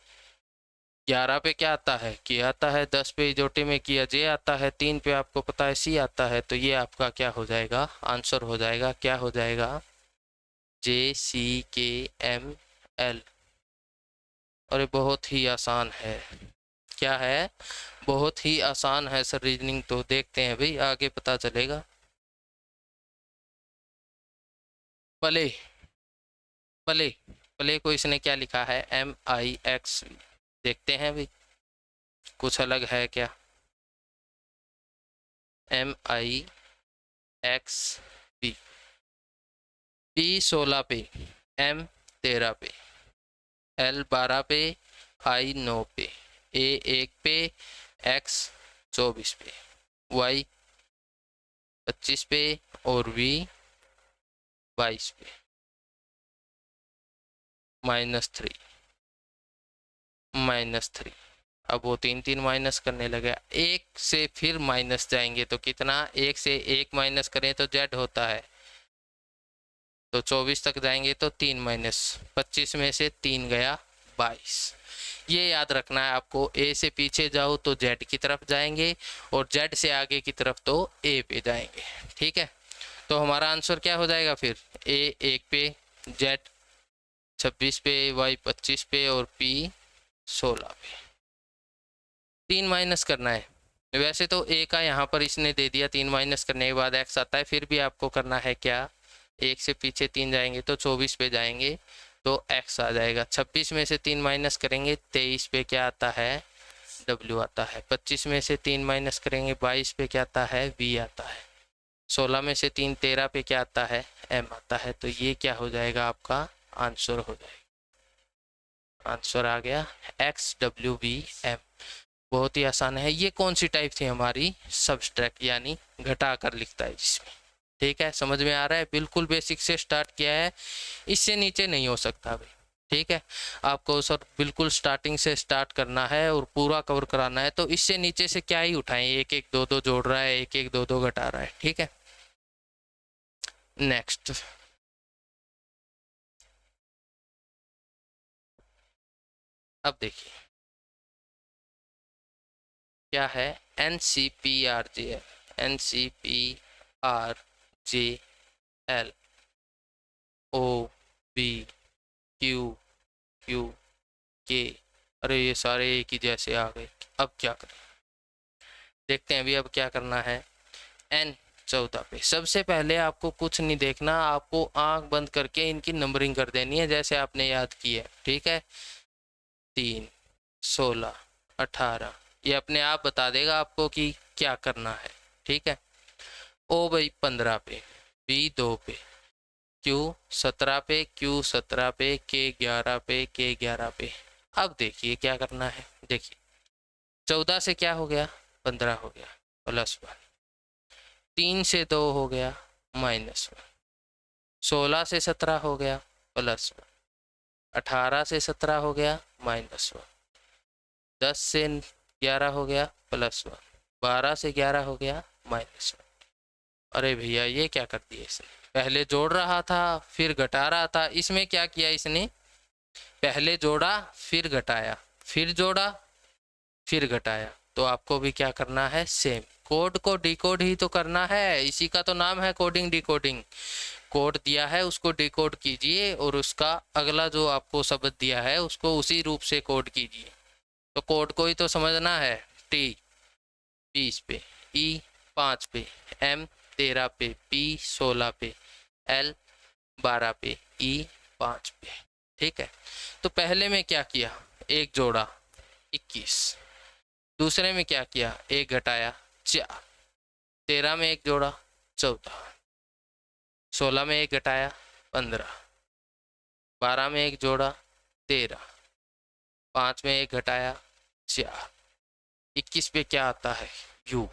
Speaker 1: 11 पे क्या आता है? K आता है, 10 पे जोटी में किया J आता है, 3 पे आपको पता है C आता है। तो ये आपका क्या हो जाएगा? आंसर हो जाएगा, क्या हो जाएगा? JCKML। और ये बहुत ही आसान है। क्या है? बहुत ही आसान है सर रीजनिंग, तो देखते हैं भाई, आगे पता चलेगा। प्ले, प्ले, प्ले को इसने क्या लिखा है? MIX। देखते हैं भाई कुछ अलग है क्या। MIXP। P 16 पे, M 13 पे, L 12 पे, I 9 पे, A 1 पे, X 24 पे, Y 25 पे और V 22 पे। -3, -3। अब वो 3 3 माइनस करने लगे, 1 से फिर माइनस जाएंगे तो कितना? 1 से 1 माइनस करें तो Z होता है, तो 24 तक जाएंगे तो 3 माइनस, 25 में से 3 गया 22। ये याद रखना है आपको, A से पीछे जाओ तो Z की तरफ जाएंगे और Z से आगे की तरफ तो A पे जाएंगे। ठीक है, तो हमारा आंसर क्या हो जाएगा फिर? A 1 पे, Z 26 पे, Y 25 पे और P 16 पे। 3 माइनस करना है। वैसे तो A का यहाँ पर इसने दे दिया, 3 माइनस करने के बाद X आता है, फिर भी आपको करना है क्या? 1 से पीछे 3 जाएंगे तो 24 पे जाएंगे तो X आ जाएगा। 26 में से 3 माइनस करेंगे 23 पे क्या आता है? W आता है। 25 में से 3 माइनस करेंगे 22 पे क्या आता है? V आता है। 16 में से 3 13 पे क्या आता है? M आता है। तो ये क्या हो जाएगा? आपका आंसर हो जाएगा। आंसर आ गया XWVM। बहुत ही आसान है। ये कौन सी टाइप थी हमारी? सब्सट्रैक्ट, यानी घटा कर लिखता है जिसमें। ठीक है, समझ में आ रहा है? बिल्कुल बेसिक से स्टार्ट किया है, इससे नीचे नहीं हो सकता भाई। ठीक है, आपको सर बिल्कुल स्टार्टिंग से स्टार्ट करना है और पूरा कवर कराना है, तो इससे नीचे से क्या ही उठाएं, 1 1 2 2 जोड़ रहा है, 1 1 2 2 घटा रहा है। ठीक है, नेक्स्ट। अब देखिए क्या है? NCPRJL, NCPRJL, OBQQ, अरे ये सारे एक ही जैसे आ गए। अब क्या करें? देखते हैं अभी। अब क्या करना है? N 14 पे। सबसे पहले आपको कुछ नहीं देखना, आपको आंख बंद करके इनकी नंबरिंग कर देनी है जैसे आपने याद की है, ठीक है। 3, 16, 18, ये अपने आप बता देगा आपको कि क्या करना है, ठीक है। ओ भाई 15 पे, बी 2 पे, क्यू 17 पे, क्यू 17 पे, के 11 पे, के 11 पे। अब देखिए क्या करना है, देखिए 14 से क्या हो गया, 15 हो गया, +1। 3 से 2 हो गया, -1। 16 से 17 हो गया, +1। 18 से 17 हो गया, -1। 10 से 11 हो गया, +1। 12 से 11 हो गया, -1। अरे भैया ये क्या कर दिया इसने, पहले जोड़ रहा था फिर घटा रहा था, इसमें क्या किया इसने, पहले जोड़ा फिर घटाया, फिर जोड़ा फिर घटाया। तो आपको भी क्या करना है, सेम कोड को डिकोड ही तो करना है, इसी का तो नाम है कोडिंग डिकोडिंग। कोड दिया है उसको डिकोड कीजिए और उसका अगला जो आपको शब्द दिया है उसको उसी रूप से कोड कीजिए। तो कोड को ही तो समझना है। टी 20 पे, ई 5 पे, एम 13 पे, पी 16 पे, एल 12 पे, ई 5 पे, ठीक है। तो पहले में क्या किया, एक जोड़ा 21, दूसरे में क्या किया, एक घटाया 4, 13 में एक जोड़ा 14, 16 में एक घटाया 15, 12 में एक जोड़ा 13, 5 में एक घटाया 4, 21 पे क्या आता है, यू,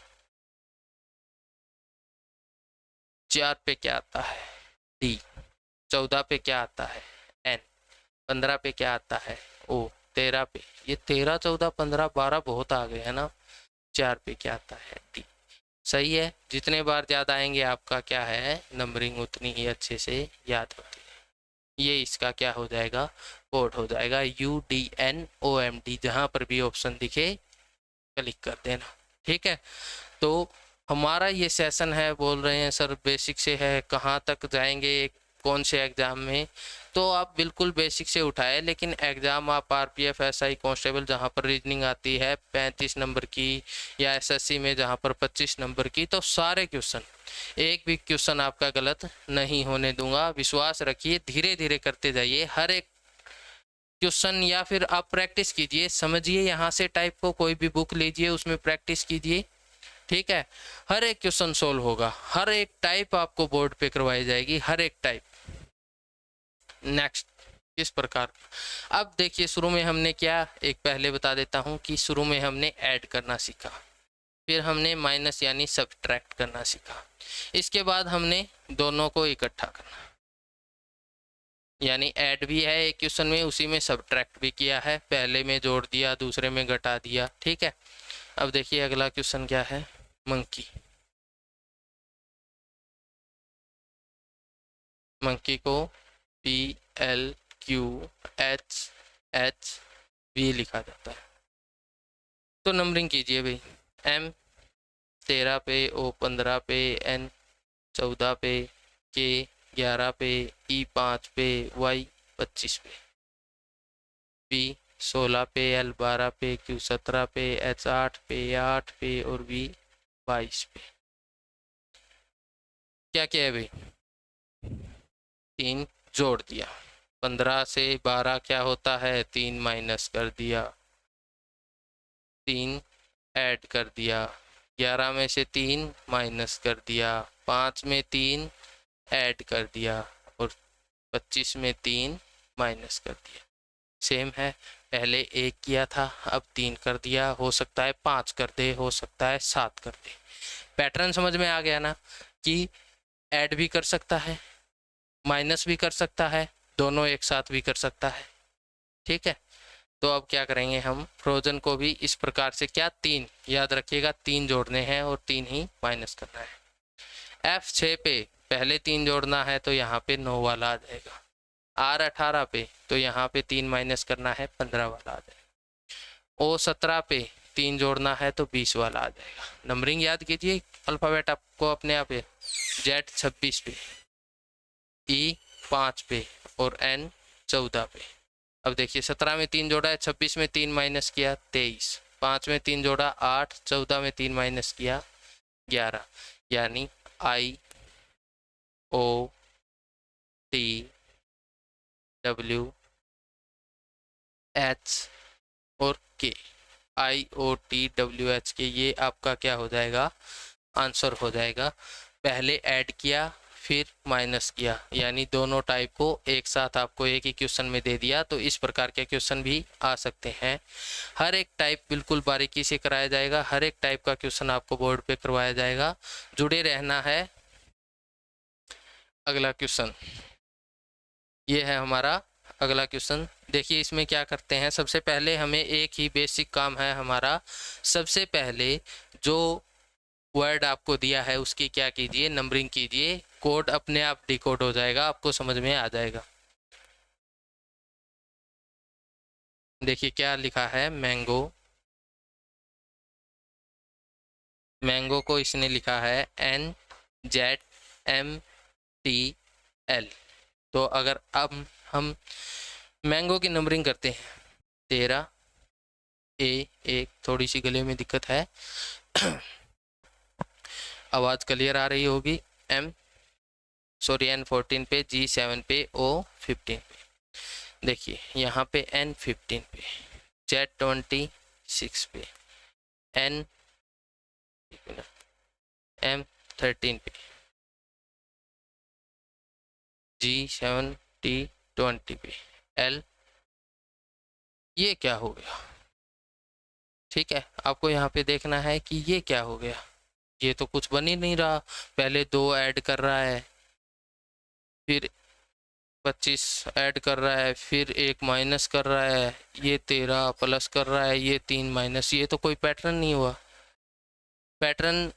Speaker 1: 4 पे क्या आता है, डी, 14 पे क्या आता है, एन, 15 पे क्या आता है, ओ, 13 पे, ये 13, 14, 15, 12 बहुत आ गए है ना, 4 पे क्या आता है, डी। सही है, जितने बार याद आएंगे आपका क्या है, नंबरिंग उतनी ही अच्छे से याद होती है। ये इसका क्या हो जाएगा, कोड हो जाएगा UDNOMD, जहाँ पर भी ऑप्शन दिखे क्लिक कर देना, ठीक है। तो हमारा ये सेशन है, बोल रहे हैं सर बेसिक से है, कहाँ तक जाएंगे कौन से एग्ज़ाम में, तो आप बिल्कुल बेसिक से उठाए, लेकिन एग्ज़ाम आप RPF SI कांस्टेबल जहाँ पर रीजनिंग आती है 35 नंबर की, या SSC में जहाँ पर 25 नंबर की, तो सारे क्वेश्चन, एक भी क्वेश्चन आपका गलत नहीं होने दूंगा, विश्वास रखिए, धीरे धीरे करते जाइए, हर एक क्वेश्चन, या फिर आप प्रैक्टिस कीजिए, समझिए यहाँ से टाइप को, कोई भी बुक लीजिए उसमें प्रैक्टिस कीजिए, ठीक है। हर एक क्वेश्चन सोल्व होगा, हर एक टाइप आपको बोर्ड पे करवाई जाएगी, हर एक टाइप। नेक्स्ट किस प्रकार, अब देखिए शुरू में हमने क्या, एक पहले बता देता हूँ कि शुरू में हमने ऐड करना सीखा, फिर हमने माइनस यानी सब्ट्रैक्ट करना सीखा, इसके बाद हमने दोनों को इकट्ठा करना, यानी ऐड भी है एक क्वेश्चन में, उसी में सब्ट्रैक्ट भी किया है, पहले में जोड़ दिया दूसरे में घटा दिया, ठीक है। अब देखिए अगला क्वेश्चन क्या है, मंकी, मंकी को PLQHHV लिखा जाता है। तो नंबरिंग कीजिए भाई, M 13 पे, O 15 पे, N 14 पे, K 11 पे, E 5 पे, Y 25 पे, P 16 पे, L 12 पे, Q 17 पे, H 8 पे और V 22 पे। क्या किया है भाई, 3 जोड़ दिया, 15 से 12 क्या होता है, 3 माइनस कर दिया, 3 ऐड कर दिया, 11 में से 3 माइनस कर दिया, 5 में 3 ऐड कर दिया और 25 में 3 माइनस कर दिया। सेम है, पहले 1 किया था, अब 3 कर दिया, हो सकता है 5 कर दे, हो सकता है 7 कर दे। पैटर्न समझ में आ गया ना, कि ऐड भी कर सकता है, माइनस भी कर सकता है, दोनों एक साथ भी कर सकता है, ठीक है। तो अब क्या करेंगे हम, फ्रोजन को भी इस प्रकार से, क्या 3 याद रखिएगा, 3 जोड़ने हैं और 3 ही माइनस करना है। F6 पे पहले 3 जोड़ना है तो यहाँ पे 9 वाला आ जाएगा, R 18 पे तो यहाँ पे 3 माइनस करना है, 15 वाला आ जाएगा, O 17 पे 3 जोड़ना है तो 20 वाला आ जाएगा। नंबरिंग याद कीजिए, अल्फ़ाबेट आपको अपने आप है, Z 26 पे, E 5 पे और N 14 पे। अब देखिए 17 में 3 जोड़ा है, 26 में 3 माइनस किया 23, 5 में 3 जोड़ा 8, 14 में 3 माइनस किया 11, यानी I O T W H और K, IOTWHK, ये आपका क्या हो जाएगा, आंसर हो जाएगा। पहले ऐड किया फिर माइनस किया, यानी दोनों टाइप को एक साथ आपको एक ही क्वेश्चन में दे दिया। तो इस प्रकार के क्वेश्चन भी आ सकते हैं। हर एक टाइप बिल्कुल बारीकी से कराया जाएगा, हर एक टाइप का क्वेश्चन आपको बोर्ड पे करवाया जाएगा, जुड़े रहना है। अगला क्वेश्चन ये है हमारा अगला क्वेश्चन। देखिए इसमें क्या करते हैं, सबसे पहले हमें एक ही बेसिक काम है हमारा। सबसे पहले जो वर्ड आपको दिया है उसकी क्या कीजिए, नंबरिंग कीजिए, कोड अपने आप डिकोड हो जाएगा, आपको समझ में आ जाएगा। देखिए क्या लिखा है, मैंगो, मैंगो को इसने लिखा है NZMTL। तो अगर अब हम मैंगो की नंबरिंग करते हैं, 13 A, एक थोड़ी सी गले में दिक्कत है आवाज़ क्लियर आ रही होगी, N14 पे, G7 पे, O15 पे। देखिए यहाँ पे N15 पे, Z26 पे, M13 पे, G7T20 पे, L, ये क्या हो गया। ठीक है, आपको यहाँ पे देखना है कि ये क्या हो गया, ये तो कुछ बन ही नहीं रहा। पहले 2 ऐड कर रहा है, फिर 25 ऐड कर रहा है, फिर 1 माइनस कर रहा है, ये 13 प्लस कर रहा है, ये 3 माइनस। ये तो कोई पैटर्न नहीं हुआ। पैटर्न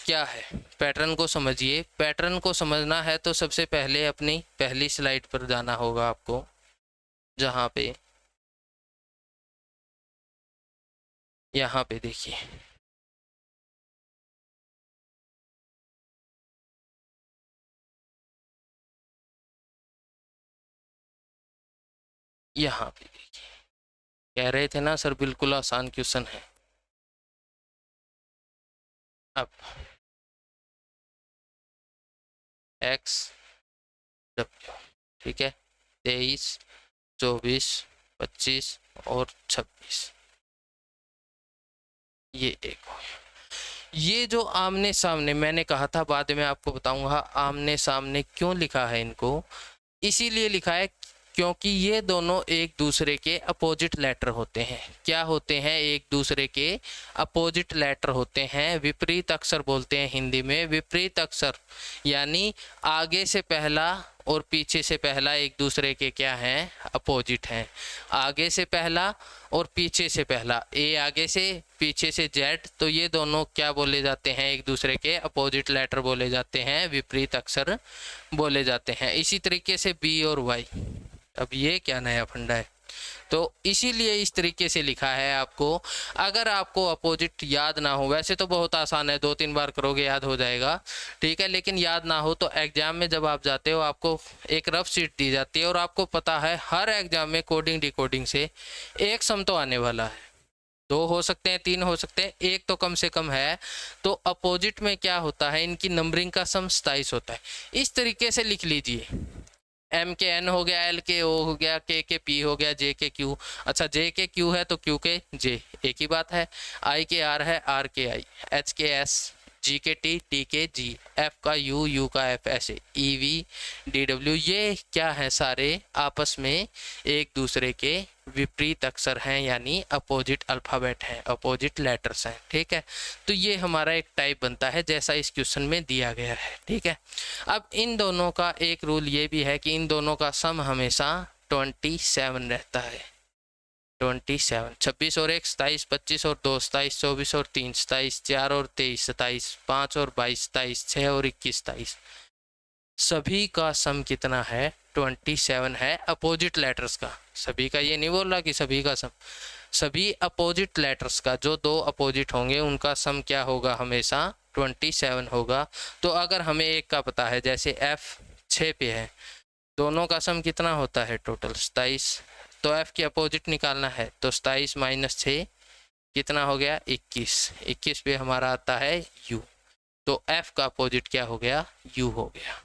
Speaker 1: क्या है, पैटर्न को समझिए। पैटर्न को समझना है तो सबसे पहले अपनी पहली स्लाइड पर जाना होगा आपको, जहाँ पे यहाँ पे देखिए, यहाँ पे देखिए, कह रहे थे ना सर बिल्कुल आसान क्वेश्चन है। अब एक्स डब्ल्यू, ठीक है, 23, 24, 25 और 26, ये एक हो गया। ये जो आमने सामने, मैंने कहा था बाद में आपको बताऊंगा आमने सामने क्यों लिखा है इनको, इसीलिए लिखा है क्योंकि ये दोनों एक दूसरे के अपोजिट लेटर होते हैं। क्या होते हैं, एक दूसरे के अपोजिट लेटर होते हैं, विपरीत अक्षर बोलते हैं हिंदी में। विपरीत अक्षर यानी आगे से पहला और पीछे से पहला एक दूसरे के क्या हैं, अपोजिट हैं। आगे से पहला और पीछे से पहला, ए आगे से पीछे से जेड, तो ये दोनों क्या बोले जाते हैं, एक दूसरे के अपोजिट लेटर बोले जाते हैं, विपरीत अक्षर बोले जाते हैं। इसी तरीके से बी और वाई, अब ये क्या नया फंडा है, तो इसीलिए इस तरीके से लिखा है आपको। अगर आपको अपोजिट याद ना हो, वैसे तो बहुत आसान है, 2-3 बार करोगे याद हो जाएगा, ठीक है, लेकिन याद ना हो तो एग्जाम में जब आप जाते हो आपको एक रफ शीट दी जाती है, और आपको पता है हर एग्जाम में कोडिंग डिकोडिंग से एक सम तो आने वाला है, 2 हो सकते हैं, 3 हो सकते हैं, एक तो कम से कम है। तो अपोजिट में क्या होता है, इनकी नंबरिंग का सम 27 होता है। इस तरीके से लिख लीजिए, एम के एन हो गया, एल के ओ हो गया, के पी हो गया, जे के क्यू। अच्छा जे के क्यू है तो क्यू के जे, एक ही बात है। आई के आर है, आर के आई, एच के एस, जी के टी, टी के जी, एफ का यू, यू का एफ, ऐसे ई वी डी डब्ल्यू। ये क्या है, सारे आपस में एक दूसरे के विपरीत अक्षर हैं, यानी अपोजिट अल्फ़ाबेट हैं, अपोजिट लेटर्स हैं, ठीक है। तो ये हमारा एक टाइप बनता है जैसा इस क्वेश्चन में दिया गया है, ठीक है। अब इन दोनों का एक रूल ये भी है कि इन दोनों का सम हमेशा 27 रहता है। 27, 26 और 1 27, 25 और 2 27, 24 और 3 27, 4 और 23 27, 5 और 22 27, 6 और 21 27, सभी का सम कितना है, 27 है, अपोजिट लेटर्स का। सभी का ये नहीं बोल रहा कि सभी का सम, सभी अपोजिट लेटर्स का, जो 2 अपोजिट होंगे उनका सम क्या होगा, हमेशा 27 होगा। तो अगर हमें एक का पता है, जैसे F 6 पे है, दोनों का सम कितना होता है, टोटल 27, तो F की अपोजिट निकालना है, तो 27 माइनस 6 कितना हो गया, 21, 21 पे हमारा आता है U। तो F का अपोजिट क्या हो गया, U हो गया,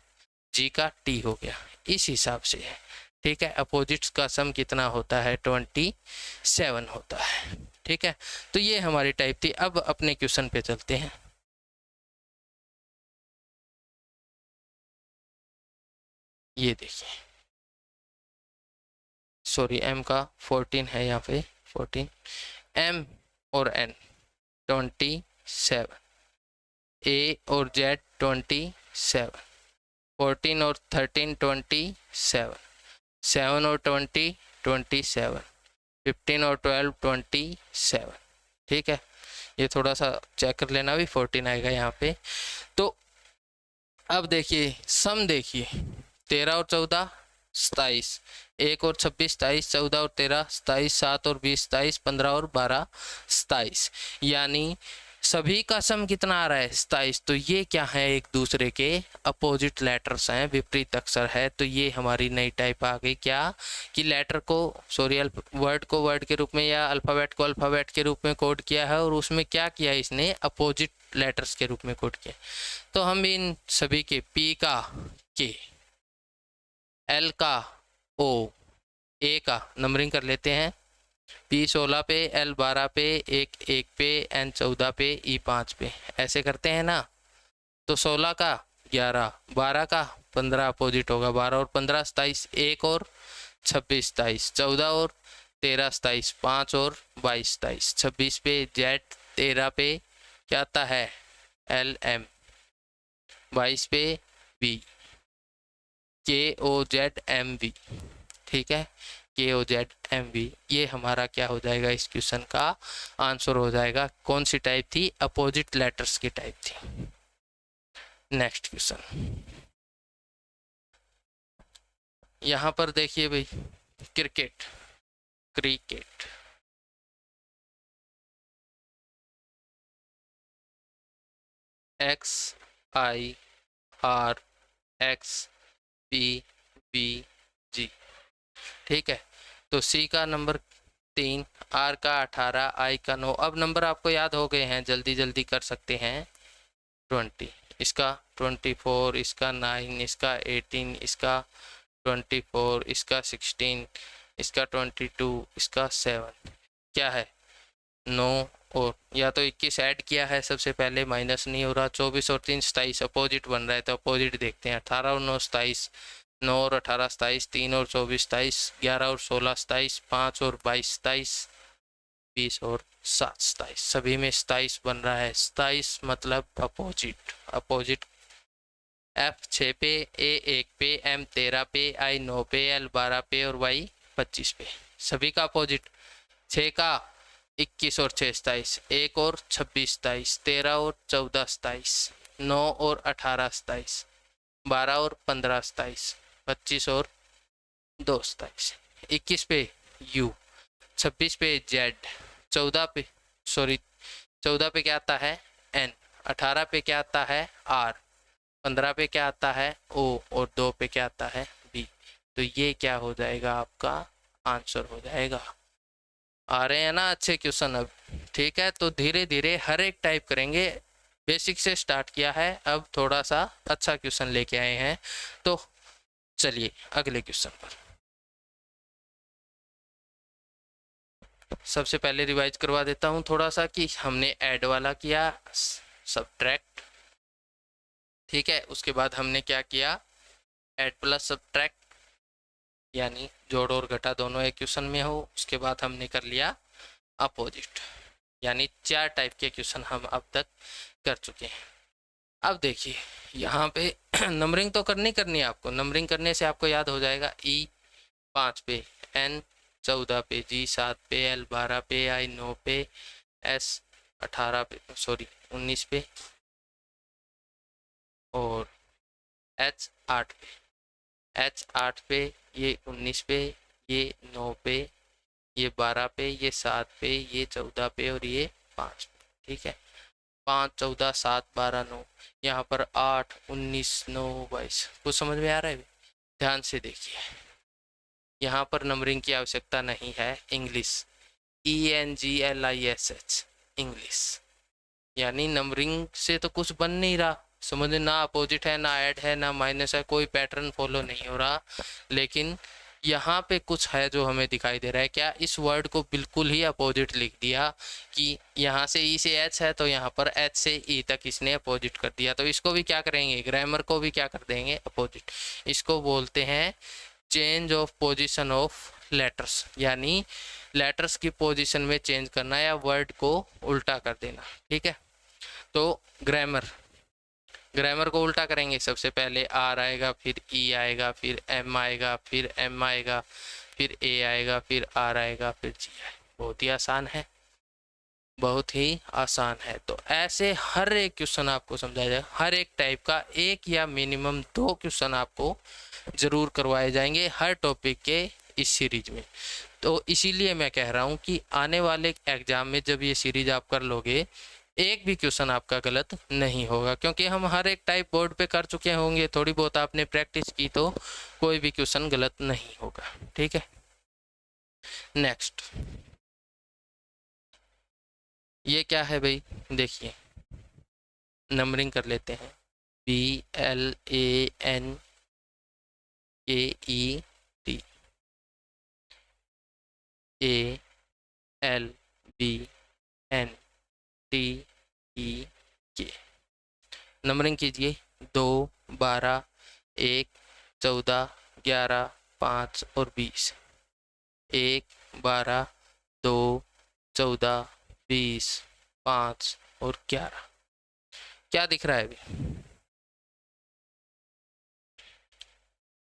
Speaker 1: G का T हो गया, इस हिसाब से है। ठीक है, अपोजिट्स का सम कितना होता है, 27 होता है। ठीक है, तो ये हमारी टाइप थी। अब अपने क्वेश्चन पे चलते हैं। ये देखिए, सॉरी M का 14 है यहाँ पे, 14, M और N 27, A और Z 27, 14 और 13 27, 7 और 20 27, 15 और 12 27। ठीक है, ये थोड़ा सा चेक कर लेना, भी 14 आएगा यहाँ पे। तो अब देखिए सम, देखिए 13 और 14 27, 1 और 26 27, 14 और 13 27, 7 और 20 27, 15 और 12 27, यानी सभी का सम कितना आ रहा है, 27। तो ये क्या है, एक दूसरे के अपोजिट लेटर्स हैं, विपरीत अक्षर है। तो ये हमारी नई टाइप आ गई, क्या कि लेटर को, सॉरी, वर्ड को वर्ड के रूप में या अल्फ़ाबेट को अल्फ़ाबेट के रूप में कोड किया है, और उसमें क्या किया इसने, अपोजिट लेटर्स के रूप में कोड किया। तो हम इन सभी के P का K, L का O, A का नंबरिंग कर लेते हैं। P 16 पे, L 12 पे, एक 1 पे, N 14 पे, E 5 पे, ऐसे करते हैं ना। तो 16 का 11, 12 का 15 अपोजिट होगा, 12 और 15 27, 1 और 26 27, 14 और 13 27, 5 और 22 27, 26 पे Z, 13 पे क्या आता है, LM, 22 पे V, KOZMV। ठीक है, KOZMV, ये हमारा क्या हो जाएगा, इस क्वेश्चन का आंसर हो जाएगा। कौन सी टाइप थी, अपोजिट लेटर्स की टाइप थी। नेक्स्ट क्वेश्चन, यहाँ पर देखिए भाई, क्रिकेट, क्रिकेट, XIRXPBG। ठीक है, तो C का नंबर 3, R का 18, I का 9। अब नंबर आपको याद हो गए हैं, जल्दी जल्दी कर सकते हैं। 20, इसका 24, इसका 9, इसका 18, इसका 24, इसका 16, इसका 22, इसका 7, क्या है 9, और या तो 21 ऐड किया है सबसे पहले, माइनस नहीं हो रहा। 24 और 3 27, अपोजिट बन रहा है, तो अपोजिट देखते हैं। 18 और 9 27, 9 और 18 27, 3 और 24 27, 11 और 16 27, 5 और 22 27, 20 और 7 27, सभी में 27 बन रहा है। 27 मतलब अपोजिट, अपोजिट F 6 पे, A 1 पे, M 13 पे, I 9 पे, L 12 पे और Y 25 पे, सभी का अपोजिट। 6 का 21 और 6 27, 1 और 26 27, 13 और 14 27, 9 और 18 27, 12 और 15 27, 25 और 2 27, 21 पे U, 26 पे Z, 14 पे, सॉरी 14 पे क्या आता है N, 18 पे क्या आता है R, 15 पे क्या आता है O, और 2 पे क्या आता है B। तो ये क्या हो जाएगा, आपका आंसर हो जाएगा। आ रहे हैं ना अच्छे क्वेश्चन अब। ठीक है, तो धीरे धीरे हर एक टाइप करेंगे, बेसिक से स्टार्ट किया है, अब थोड़ा सा अच्छा क्वेश्चन लेके आए हैं। तो चलिए अगले क्वेश्चन पर। सबसे पहले रिवाइज करवा देता हूँ थोड़ा सा, कि हमने ऐड वाला किया, सब्ट्रैक्ट, ठीक है, उसके बाद हमने क्या किया, ऐड प्लस सब्ट्रैक्ट, यानी जोड़ और घटा दोनों एक क्वेश्चन में हो। उसके बाद हमने कर लिया अपोजिट, यानी 4 टाइप के क्वेश्चन हम अब तक कर चुके हैं। अब देखिए यहाँ पे नंबरिंग तो करनी है आपको, नंबरिंग करने से आपको याद हो जाएगा। E 5 पे, N 14 पे, G 7 पे, L 12 पे, I 9 पे, S 18 पे, सॉरी 19 पे, और H 8 पे, H 8 पे, ये 19 पे, ये 9 पे, ये 12 पे, ये 7 पे, ये 14 पे, और ये 5 पे। ठीक है, 5 14 7 12 9, यहाँ पर 8 19 9 22। कुछ समझ में आ रहा है? ध्यान से देखिए, यहाँ पर नंबरिंग की आवश्यकता नहीं है। इंग्लिश, ENGLISH, इंग्लिश, यानी नंबरिंग से तो कुछ बन नहीं रहा, समझ, ना अपोजिट है, ना ऐड है, ना माइनस है, कोई पैटर्न फॉलो नहीं हो रहा। लेकिन यहाँ पे कुछ है जो हमें दिखाई दे रहा है। क्या? इस वर्ड को बिल्कुल ही अपोजिट लिख दिया कि यहाँ से ई से एच है तो यहाँ पर एच से ई तक इसने अपोजिट कर दिया। तो इसको भी क्या करेंगे, ग्रामर को भी क्या कर देंगे, अपोजिट। इसको बोलते हैं change of position of letters, यानी लेटर्स की पोजीशन में चेंज करना या वर्ड को उल्टा कर देना। ठीक है, तो ग्रामर को उल्टा करेंगे। सबसे पहले आर आएगा, फिर ई आएगा, फिर एम आएगा, फिर एम आएगा, फिर ए आएगा, फिर आर आएगा, फिर जी आएगा। बहुत ही आसान है, बहुत ही आसान है। तो ऐसे हर एक क्वेश्चन आपको समझाया जाएगा, हर एक टाइप का एक या मिनिमम 2 क्वेश्चन आपको जरूर करवाए जाएंगे हर टॉपिक के इस सीरीज में। तो इसीलिए मैं कह रहा हूँ कि आने वाले एग्जाम में जब ये सीरीज आप कर लोगे, एक भी क्वेश्चन आपका गलत नहीं होगा, क्योंकि हम हर एक टाइप बोर्ड पे कर चुके होंगे। थोड़ी बहुत आपने प्रैक्टिस की तो कोई भी क्वेश्चन गलत नहीं होगा। ठीक है, नेक्स्ट ये क्या है भाई, देखिए नंबरिंग कर लेते हैं। BLANKET ALBNTEK। नंबरिंग कीजिए 2, 12, 1, 14, 11, 5 और 20। 1, 12, 2, 14, 20, 5 और 11। क्या दिख रहा है अभी?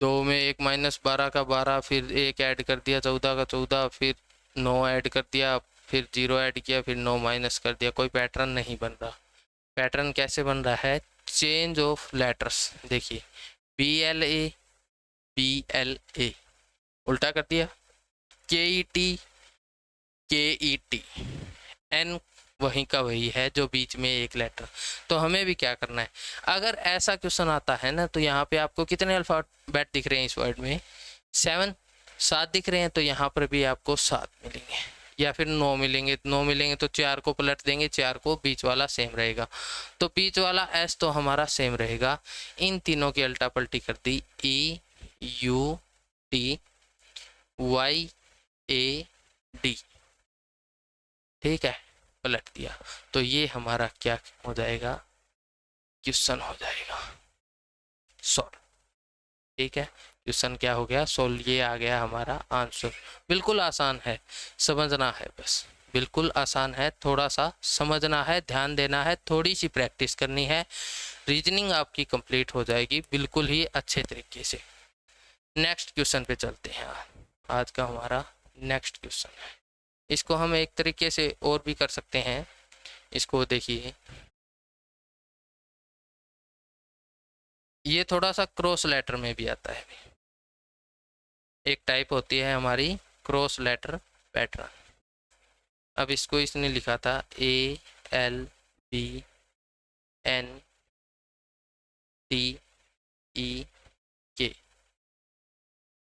Speaker 1: 2 में 1 माइनस 12 का 12, फिर 1 ऐड कर दिया 14 का 14, फिर 9 ऐड कर दिया, फिर 0 ऐड किया, फिर 9 माइनस कर दिया। कोई पैटर्न नहीं बन रहा। पैटर्न कैसे बन रहा है? Change of letters. देखिए BLA उल्टा कर दिया, KET N वहीं का वही है जो बीच में एक लेटर। तो हमें भी क्या करना है, अगर ऐसा क्वेश्चन आता है ना, तो यहाँ पे आपको कितने अल्फाबेट दिख रहे हैं इस वर्ड में? 7 दिख रहे हैं, तो यहाँ पर भी आपको 7 मिलेंगे, या फिर 9 मिलेंगे। 9 मिलेंगे तो 4 को पलट देंगे, 4 को बीच वाला सेम रहेगा, तो बीच वाला S तो हमारा सेम रहेगा। इन तीनों की अल्टा पल्टी कर दी, EUTYAD। ठीक है, पलट दिया, तो ये हमारा क्या हो जाएगा, क्वेश्चन हो जाएगा सॉल्व। ठीक है, क्वेश्चन क्या हो गया, सोल्व। ये आ गया हमारा आंसर। बिल्कुल आसान है, समझना है बस, बिल्कुल आसान है। थोड़ा सा समझना है, ध्यान देना है, थोड़ी सी प्रैक्टिस करनी है, रीजनिंग आपकी कंप्लीट हो जाएगी बिल्कुल ही अच्छे तरीके से। नेक्स्ट क्वेश्चन पे चलते हैं। आज का हमारा नेक्स्ट क्वेश्चन है, इसको हम एक तरीके से और भी कर सकते हैं। इसको देखिए, ये थोड़ा सा क्रॉस लेटर में भी आता है। एक टाइप होती है हमारी क्रॉस लेटर पैटर्न। अब इसको इसने लिखा था ALBNTEK।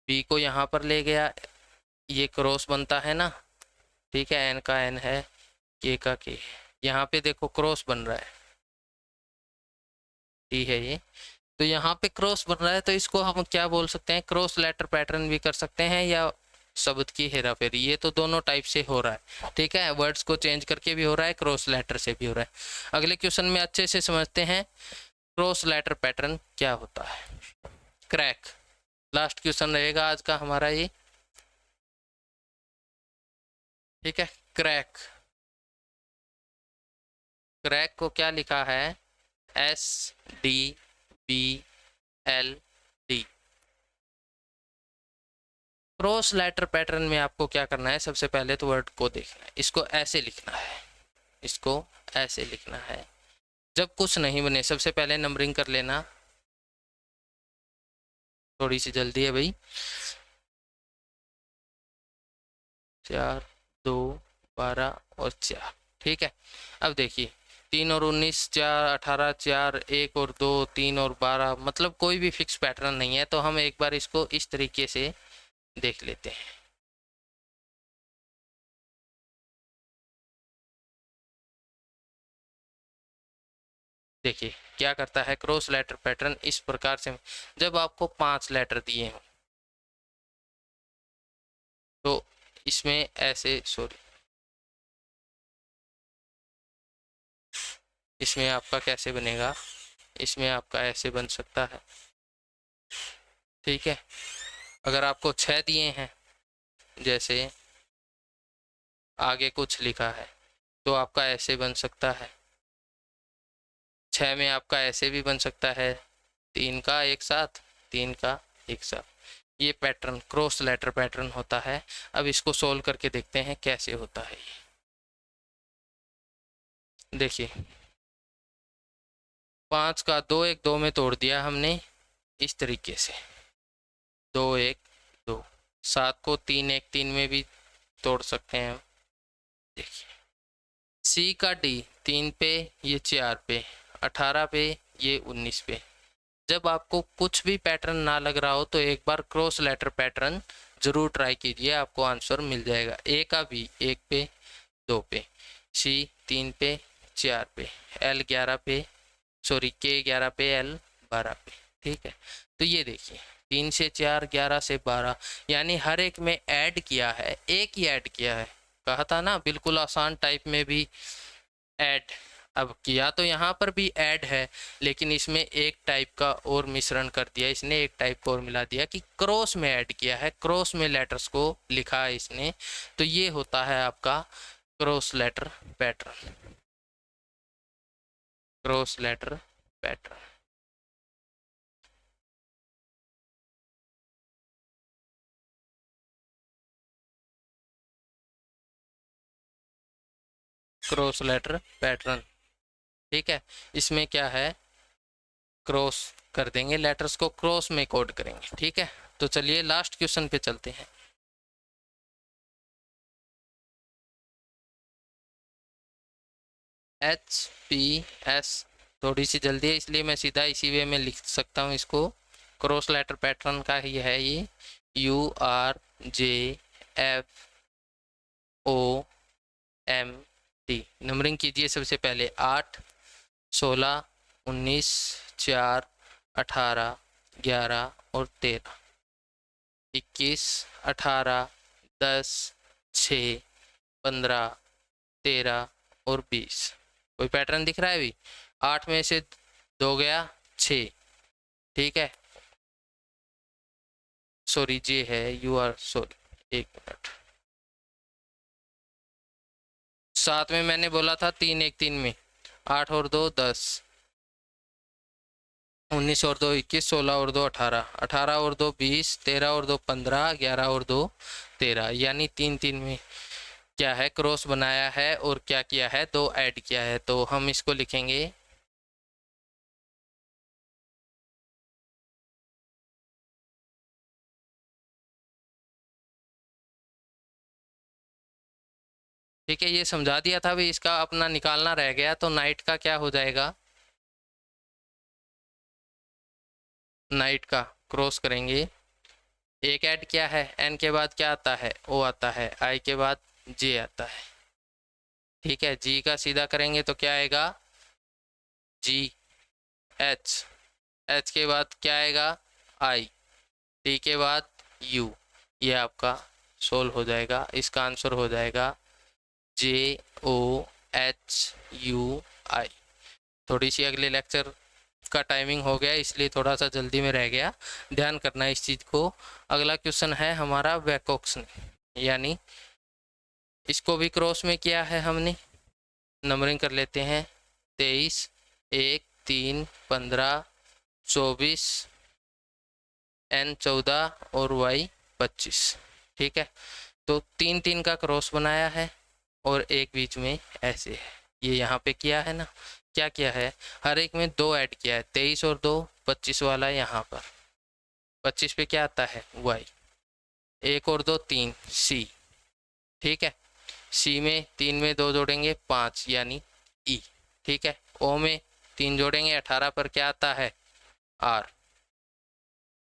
Speaker 1: बी को यहाँ पर ले गया, ये क्रॉस बनता है ना, ठीक है, एन का एन है, के का के है। यहाँ पे देखो क्रॉस बन रहा है, टी है ये, तो यहाँ पे क्रॉस बन रहा है, तो इसको हम क्या बोल सकते हैं, क्रॉस लेटर पैटर्न भी कर सकते हैं, या शब्द की हेरा फेरी। ये तो दोनों टाइप से हो रहा है। ठीक है, वर्ड्स को चेंज करके भी हो रहा है, क्रॉस लेटर से भी हो रहा है। अगले क्वेश्चन में अच्छे से समझते हैं क्रॉस लेटर पैटर्न क्या होता है। क्रैक लास्ट क्वेश्चन रहेगा आज का हमारा ये। ठीक है, क्रैक को क्या लिखा है, SDBLD। क्रॉस लेटर पैटर्न में आपको क्या करना है, सबसे पहले तो वर्ड को देखना है, इसको ऐसे लिखना है, इसको ऐसे लिखना है। जब कुछ नहीं बने, सबसे पहले नंबरिंग कर लेना, थोड़ी सी जल्दी है भाई। 4, 2, 12 और 4। ठीक है, अब देखिए 3 और 19, 4, 18, 4, 1 और 2, 3 और 12, मतलब कोई भी फिक्स पैटर्न नहीं है। तो हम एक बार इसको इस तरीके से देख लेते हैं। देखिए क्या करता है क्रॉस लेटर पैटर्न इस प्रकार से। जब आपको 5 लेटर दिए हों तो इसमें ऐसे, सॉरी, इसमें आपका कैसे बनेगा, इसमें आपका ऐसे बन सकता है, ठीक है। अगर आपको 6 दिए हैं, जैसे आगे कुछ लिखा है, तो आपका ऐसे बन सकता है। 6 में आपका ऐसे भी बन सकता है, 3 का एक साथ, 3 का एक साथ। ये पैटर्न क्रॉस लेटर पैटर्न होता है। अब इसको सोल्व करके देखते हैं कैसे होता है ये। देखिए 5 का 2 1 2 में तोड़ दिया हमने इस तरीके से, 2 1 2। 7 को 3 1 3 में भी तोड़ सकते हैं हम। देखिए सी का डी 3 पे, ये 4 पे, 18 पे, ये 19 पे। जब आपको कुछ भी पैटर्न ना लग रहा हो तो एक बार क्रॉस लेटर पैटर्न जरूर ट्राई कीजिए, आपको आंसर मिल जाएगा। ए का बी 1 पे 2 पे, सी 3 पे 4 पे, एल 11 पे, सॉरी के 11 पे, एल 12 पे, ठीक है। तो ये देखिए 3 से 4, 11 से 12, यानी हर एक में ऐड किया है, एक ही ऐड किया है। कहा था ना बिल्कुल आसान टाइप में भी ऐड। अब किया तो यहाँ पर भी ऐड है, लेकिन इसमें एक टाइप का और मिश्रण कर दिया इसने, एक टाइप को और मिला दिया कि क्रॉस में ऐड किया है, क्रॉस में लेटर्स को लिखा है इसने। तो ये होता है आपका cross letter pattern, cross letter pattern. Cross letter pattern, ठीक है। इसमें क्या है, क्रॉस कर देंगे, लेटर्स को क्रॉस में कोड करेंगे, ठीक है। तो चलिए लास्ट क्वेश्चन पे चलते हैं। HPS थोड़ी सी जल्दी है इसलिए मैं सीधा इसी वे में लिख सकता हूँ इसको। क्रॉस लेटर पैटर्न का ही है ये, URJFOMT। नंबरिंग कीजिए सबसे पहले 8 16 19 4 18 11 और 13, 21 18 10 6 15 13 और 20। कोई पैटर्न दिख रहा है अभी? 8 में से 2 गया 6, ठीक है। सॉरी जे है, यू आर, सॉरी 1 मिनट। 7 में मैंने बोला था 3 1 3 में, 8 और 2 10, 19 और 2 21, 16 और 2 18, 18 और 2 20, 13 और 2 15, 11 और 2 13, यानी 3 3 में क्या है क्रॉस बनाया है और क्या किया है, 2 ऐड किया है। तो हम इसको लिखेंगे ठीक है। ये समझा दिया था, भी इसका अपना निकालना रह गया। तो नाइट का क्या हो जाएगा, नाइट का क्रॉस करेंगे, एक ऐड किया है, एन के बाद क्या आता है, ओ आता है, आई के बाद जे आता है, ठीक है। जी का सीधा करेंगे तो क्या आएगा, जी एच, एच के बाद क्या आएगा, आई, टी के बाद यू। ये आपका सोल्व हो जाएगा। इसका आंसर हो जाएगा JOHUI। थोड़ी सी अगले लेक्चर का टाइमिंग हो गया इसलिए थोड़ा सा जल्दी में रह गया, ध्यान करना इस चीज़ को। अगला क्वेश्चन है हमारा वैकोक्स ने, यानी इसको भी क्रॉस में किया है हमने। नंबरिंग कर लेते हैं, 23 1 3 15 24, N 14 और Y 25, ठीक है। तो 3 3 का क्रॉस बनाया है और एक बीच में ऐसे है, ये यहाँ पे किया है ना। क्या किया है, हर एक में 2 ऐड किया है, 23 और 2 25 वाला यहाँ पर, 25 पे क्या आता है, Y, 1 और 2 3 C, ठीक है। सी में 3 में 2 जोड़ेंगे 5 यानी ई, ठीक है। ओ में 3 जोड़ेंगे 18 पर क्या आता है, आर।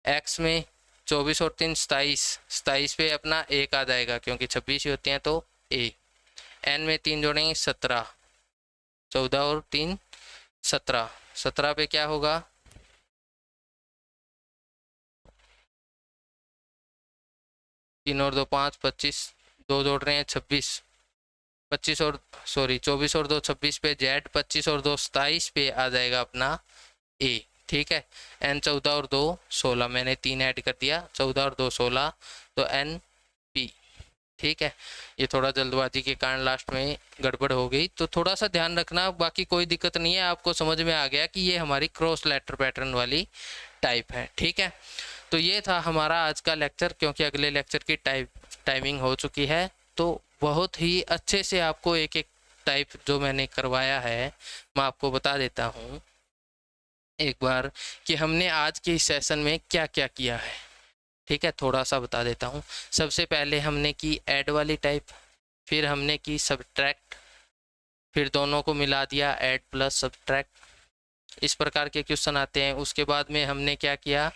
Speaker 1: एक्स में 24 और 3 27, 27 पे अपना एक आ जाएगा क्योंकि 26 ही होते हैं, तो ए। एन में 3 जोड़ेंगे 17, 14 और 3 17, 17 पे क्या होगा, 3 और 2 5, 25, 2 जोड़ रहे हैं 26, 25 और सॉरी 24 और 2 26 पे जेड, 25 और 2 27 पे आ जाएगा अपना ए। ठीक है, एन 14 और 2 16, मैंने 3 ऐड कर दिया, 14 और 2 16, तो एन पी। ठीक है, ये थोड़ा जल्दबाजी के कारण लास्ट में गड़बड़ हो गई, तो थोड़ा सा ध्यान रखना, बाकी कोई दिक्कत नहीं है, आपको समझ में आ गया कि ये हमारी क्रॉस लेटर पैटर्न वाली टाइप है। ठीक है, तो ये था हमारा आज का लेक्चर, क्योंकि अगले लेक्चर की टाइमिंग हो चुकी है, तो बहुत ही अच्छे से आपको एक एक टाइप जो मैंने करवाया है मैं आपको बता देता हूँ एक बार कि हमने आज के इस सेशन में क्या क्या किया है। ठीक है, थोड़ा सा बता देता हूँ। सबसे पहले हमने की ऐड वाली टाइप, फिर हमने की सब्ट्रैक्ट, फिर दोनों को मिला दिया ऐड प्लस सब्ट्रैक्ट, इस प्रकार के क्वेश्चन आते हैं। उसके बाद में हमने क्या किया,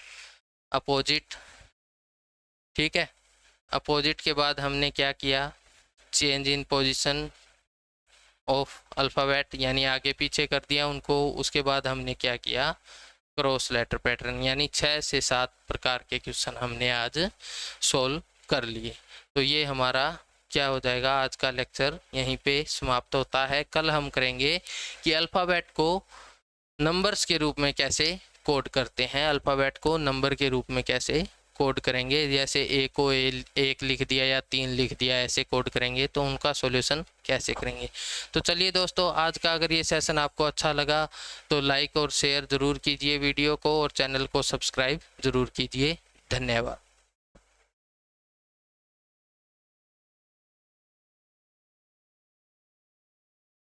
Speaker 1: अपोजिट। ठीक है, अपोजिट के बाद हमने क्या किया, change in position of alphabet, यानी आगे पीछे कर दिया उनको। उसके बाद हमने क्या किया, क्रॉस लेटर पैटर्न, यानी 6 से 7 प्रकार के क्वेश्चन हमने आज सोल्व कर लिए। तो ये हमारा क्या हो जाएगा, आज का लेक्चर यहीं पे समाप्त होता है। कल हम करेंगे कि अल्फ़ाबेट को नंबर्स के रूप में कैसे कोड करते हैं, अल्फ़ाबेट को नंबर के रूप में कैसे कोड करेंगे, जैसे ए को एक लिख दिया या 3 लिख दिया, ऐसे कोड करेंगे, तो उनका सॉल्यूशन कैसे करेंगे। तो चलिए दोस्तों, आज का अगर ये सेशन आपको अच्छा लगा तो लाइक और शेयर ज़रूर कीजिए वीडियो को, और चैनल को सब्सक्राइब ज़रूर कीजिए। धन्यवाद।